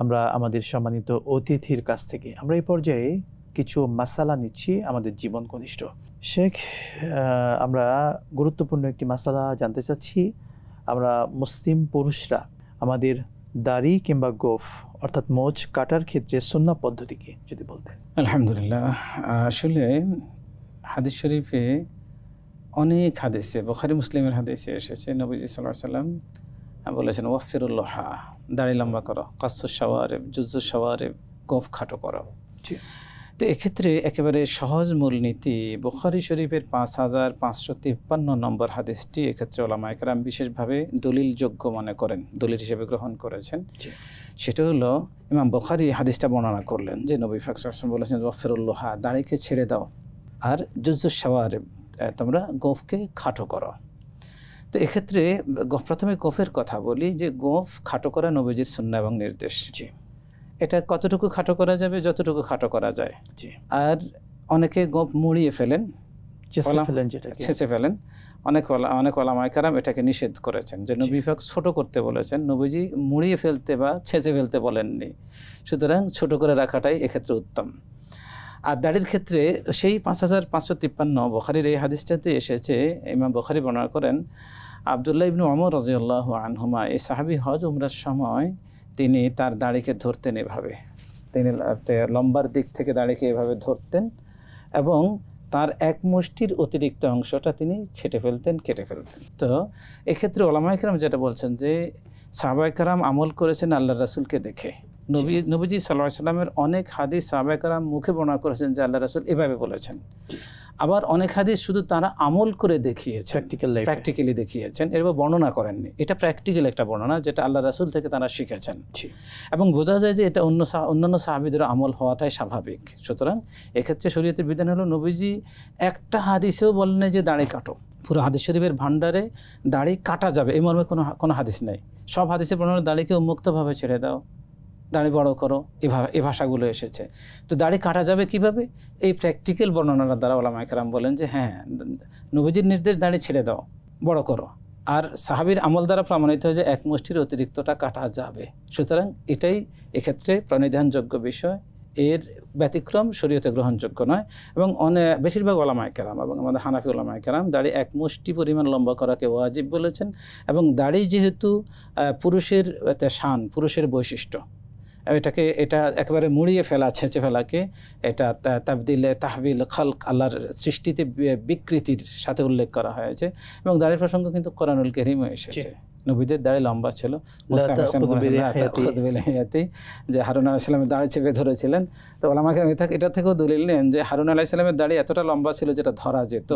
Speaker 1: আমরা আমাদের সম্মানিত অতিথির কাছ থেকে। আমরা এই পর্যায়ে কিছু মাসালা নিচ্ছি আমাদের জীবন ঘনিষ্ঠ শেখ। আমরা গুরুত্বপূর্ণ একটি মাসালা জানতে চাচ্ছি। আমরা মুসলিম পুরুষরা আমাদের দাড়ি কিংবা গোফ অর্থাৎ মোজ কাটার ক্ষেত্রে সুন্নাহ পদ্ধতি কি যদি বলতেন।
Speaker 2: আলহামদুলিল্লাহ, আসলে হাদিস শরীফে অনেক হাদিসে, বুখারী মুসলিমের হাদিসে এসেছে নবীজি সাল্লাল্লাহু আলাইহি ওয়াসাল্লাম বলেছেন ওয়াফিরুল্লাহ, দাড়ি লম্বা করো, কাসসুশ শাওয়ারিব, জুজ্জুশ শাওয়ারিব, গোফ খাটো করো। তো এক্ষেত্রে একেবারে সহজ মূলনীতি বুখারী শরীফের 5553 নম্বর হাদিসটি এক্ষেত্রে ওলামায়ে কেরাম বিশেষভাবে দলিলযোগ্য মনে করেন, দলিল হিসেবে গ্রহণ করেছেন। সেটা হলো ইমাম বুখারী হাদিসটা বর্ণনা করলেন যে নবী পাক সাল্লাল্লাহু আলাইহি ওয়াসাল্লাম বলেছেন ওয়াফিরুল্লাহ, দাড়িকে ছেড়ে দাও, আর জুজ্জুশ শাওয়ারিব, তোমরা গোফকে খাটো করো। তো এক্ষেত্রে প্রথমে গোফের কথা বলি যে গোফ খাটো করা নবীজির সুন্নাহ এবং নির্দেশ। এটা কতটুকু খাটো করা যাবে? যতটুকু খাটো করা যায়। আর অনেকে গোফ মুড়িয়ে ফেলেন, ছেঁচে ফেলেন। অনেক ওলামায়ে কেরাম এটাকে নিষেধ করেছেন, যে নবী পাক ছোট করতে বলেছেন, নবীজি মুড়িয়ে ফেলতে বা ছেঁচে ফেলতে বলেননি। সুতরাং ছোট করে রাখাটাই এক্ষেত্রে উত্তম। আর দাড়ির ক্ষেত্রে সেই 5553 বুখারীর এই হাদিসটাতে এসেছে। ইমাম বুখারী বর্ণনা করেন আব্দুল্লাহ ইবনে ওমর রাদিয়াল্লাহু আনহুমা, এই সাহাবী হজ উমরার সময় তিনি তার দাড়িকে ধরতেন এভাবে, তিনি লম্বার দিক থেকে দাড়িকে এভাবে ধরতেন এবং তার এক মুষ্টির অতিরিক্ত অংশটা তিনি ছেটে ফেলতেন, কেটে ফেলতেন। তো এক্ষেত্রে ওলামায়ে কেরাম যেটা বলছেন যে সাহাবায়ে কেরাম আমল করেছেন আল্লাহর রাসূলকে দেখে। নবীজি সাল্লাল্লাহু আলাইহি ওয়াসাল্লামের অনেক হাদিস সাহাবায়ে কেরাম মুখে বর্ণনা করেছেন যে আল্লাহর রাসূল এভাবে বলেছেন। আবার অনেক হাদিস শুধু তারা আমল করে দেখিয়েছেন, প্র্যাকটিক্যালি দেখিয়েছেন, এরপর বর্ণনা করেননি। এটা প্র্যাকটিক্যাল একটা বর্ণনা যেটা আল্লাহ রাসূল থেকে তারা শিখেছেন এবং বোঝা যায় যে এটা অন্যান্য সাহাবীদের আমল হওয়াটাই স্বাভাবিক। সুতরাং এক্ষেত্রে শরীয়তের বিধান হলো নবীজি একটা হাদিসেও বলেন যে দাড়ি কাটো। পুরো হাদিস শরীফের ভাণ্ডারে দাড়ি কাটা যাবে এই মর্মে কোনো হাদিস নেই। সব হাদিসের বর্ণনা দাড়িকে উন্মুক্তভাবে ছেড়ে দাও, দাড়ি বড় করো, এই ভাষাগুলো এসেছে। তো দাড়ি কাটা যাবে কিভাবে? এই প্র্যাকটিক্যাল বর্ণনার দ্বারা ওলামায়ে কেরাম বলেন যে হ্যাঁ, নবীজির নির্দেশ দাড়ি ছেড়ে দাও, বড় করো। আর সাহাবীর আমল দ্বারা প্রমাণিত হয় যে এক মুষ্টির অতিরিক্তটা কাটা যাবে। সুতরাং এটাই এক্ষেত্রে প্রণিধানযোগ্য বিষয়, এর ব্যতিক্রম শরীয়তে গ্রহণযোগ্য নয়। এবং বেশিরভাগ ওলামায়ে কেরাম এবং আমাদের হানাফি ওলামায়ে কেরাম দাড়ি এক মুষ্টি পরিমাণ লম্বা করাকে ওয়াজিব বলেছেন। এবং দাড়ি যেহেতু পুরুষের শান, পুরুষের বৈশিষ্ট্য, এটা একেবারে মুড়িয়ে ফেলা, ছেঁচে ফেলাকে এটা তাহবিল খালক, আল্লাহর সৃষ্টিতে বিকৃতির সাথে উল্লেখ করা হয়েছে। এবং দাড়ির প্রসঙ্গ কিন্তু কোরআনুল কারীমে এসেছে। নবীদের দাড়ি লম্বা ছিল, যে হারুন আলাইহিস সালামের দাড়ি চেপে ধরেছিলেন। তো ওলামায়ে কেরাম এটা থেকেও দলিল নেন যে হারুন আলাইহিস সালামের দাড়ি এতটা লম্বা ছিল যেটা ধরা যেত।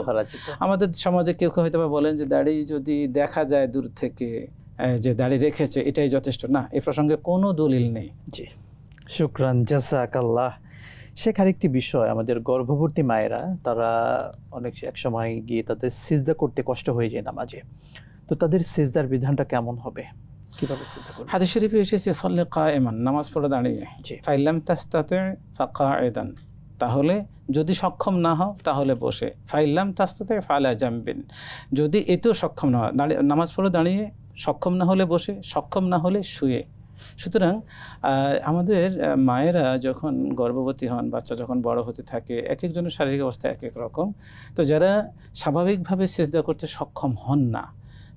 Speaker 2: আমাদের সমাজে কেউ হয়তো বলেন যে দাড়ি যদি দেখা যায় দূর থেকে যে দাড়ি রেখেছে এটাই যথেষ্ট, না, এ প্রসঙ্গে কোনো দলিল নেই।
Speaker 1: জি, শুকরান জাযাকাল্লাহ। শেখ, আরেকটি বিষয়, আমাদের গর্ভবতী মায়েরা তারা এক সময় গিয়ে তাদের সিজদা করতে কষ্ট হয়ে যায় নামাজে, তো তাদের সিজদার বিধানটা কেমন হবে, কিভাবে সিজদা করবে?
Speaker 2: হাদিস শরীফে এসেছে সাল্লি কায়েমান, নামাজ পড়ে দাঁড়িয়ে। ফাইলাম তাস্তাতি ফাকাইদান, তাহলে যদি সক্ষম না হও তাহলে বসে, ফাইল্লাম তাস্তাতে ফালা জামবিন, যদি এতেও সক্ষম না হয় দাঁড়িয়ে নামাজ পড়ো, দাঁড়িয়ে, সক্ষম না হলে বসে, সক্ষম না হলে শুয়ে। সুতরাং আমাদের মায়েরা যখন গর্ভবতী হন, বাচ্চা যখন বড় হতে থাকে, এক একজনের শারীরিক অবস্থা এক এক রকম। তো যারা স্বাভাবিকভাবে সেজদা করতে সক্ষম হন না,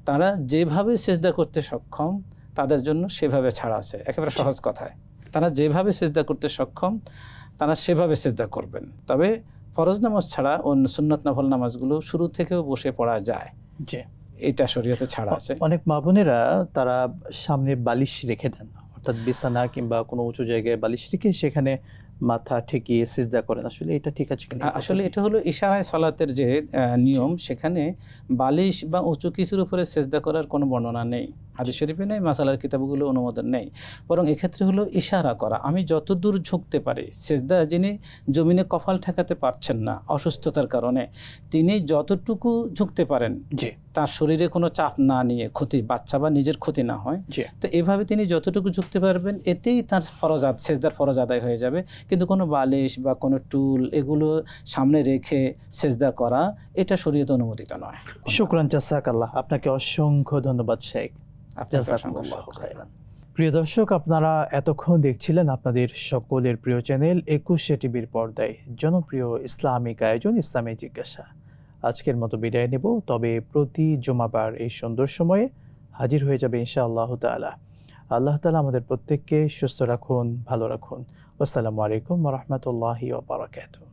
Speaker 2: তারা যেভাবে সেজদা করতে সক্ষম তাদের জন্য সেভাবে ছাড়া আছে। একেবারে সহজ কথায়, তারা যেভাবে সেজদা করতে সক্ষম তারা সেভাবে সেজদা করবেন। তবে ফরজ নামাজ ছাড়া অন্য সুন্নত নফল নামাজগুলো শুরু থেকেও বসে পড়া যায়, এটা শরীয়তে ছাড়া আছে।
Speaker 1: অনেক মা বোনেরা তারা সামনে বালিশ রেখে দেন, অর্থাৎ বিছানা কিংবা কোনো উঁচু জায়গায় বালিশ রেখে সেখানে মাথা ঠেকিয়ে সিজদা করেন, আসলে এটা ঠিক আছে কিনা?
Speaker 2: আসলে এটা হলো ইশারায় সালাতের যে নিয়ম, সেখানে বালিশ বা উঁচু কিছুর উপরে সেজদা করার কোনো বর্ণনা নেই, হাদিস শরীফে নেই, মাসালার কিতাবগুলো অনুমোদন নেই। বরং এক্ষেত্রে হলো ইশারা করা, আমি যতদূর ঝুঁকতে পারি। সেজদা যিনি জমিনে কপাল ঠেকাতে পারছেন না অসুস্থতার কারণে, তিনি যতটুকু ঝুঁকতে পারেন, তার শরীরে কোনো চাপ না নিয়ে, ক্ষতি বাচ্চা বা নিজের ক্ষতি না হয়, তো এভাবে তিনি যতটুকু ঝুঁকতে পারবেন, এতেই তার সেজদার ফরজ আদায় হয়ে যাবে। কিন্তু কোনো বালিশ বা কোনো টুল এগুলো সামনে রেখে সেজদা করা, এটা শরীয়তে অনুমোদিত নয়।
Speaker 1: শুকরান, জাযাকাল্লাহ, আপনাকে অসংখ্য ধন্যবাদ শেখ। প্রিয় দর্শক, আপনারা এতক্ষণ দেখছিলেন আপনাদের সকলের প্রিয় চ্যানেল 21 টিভির পর্দায় জনপ্রিয় ইসলামিক আয়োজন ইসলামী জিজ্ঞাসা। আজকের মতো বিদায় নেব, তবে প্রতি জুমাবার এই সুন্দর সময়ে হাজির হয়ে যাবে ইনশাআল্লাহ তাআলা। আল্লাহ তাআলা আমাদের প্রত্যেককে সুস্থ রাখুন, ভালো রাখুন। আসসালামু আলাইকুম ওয়া রাহমাতুল্লাহি ওয়া বারাকাতুহু।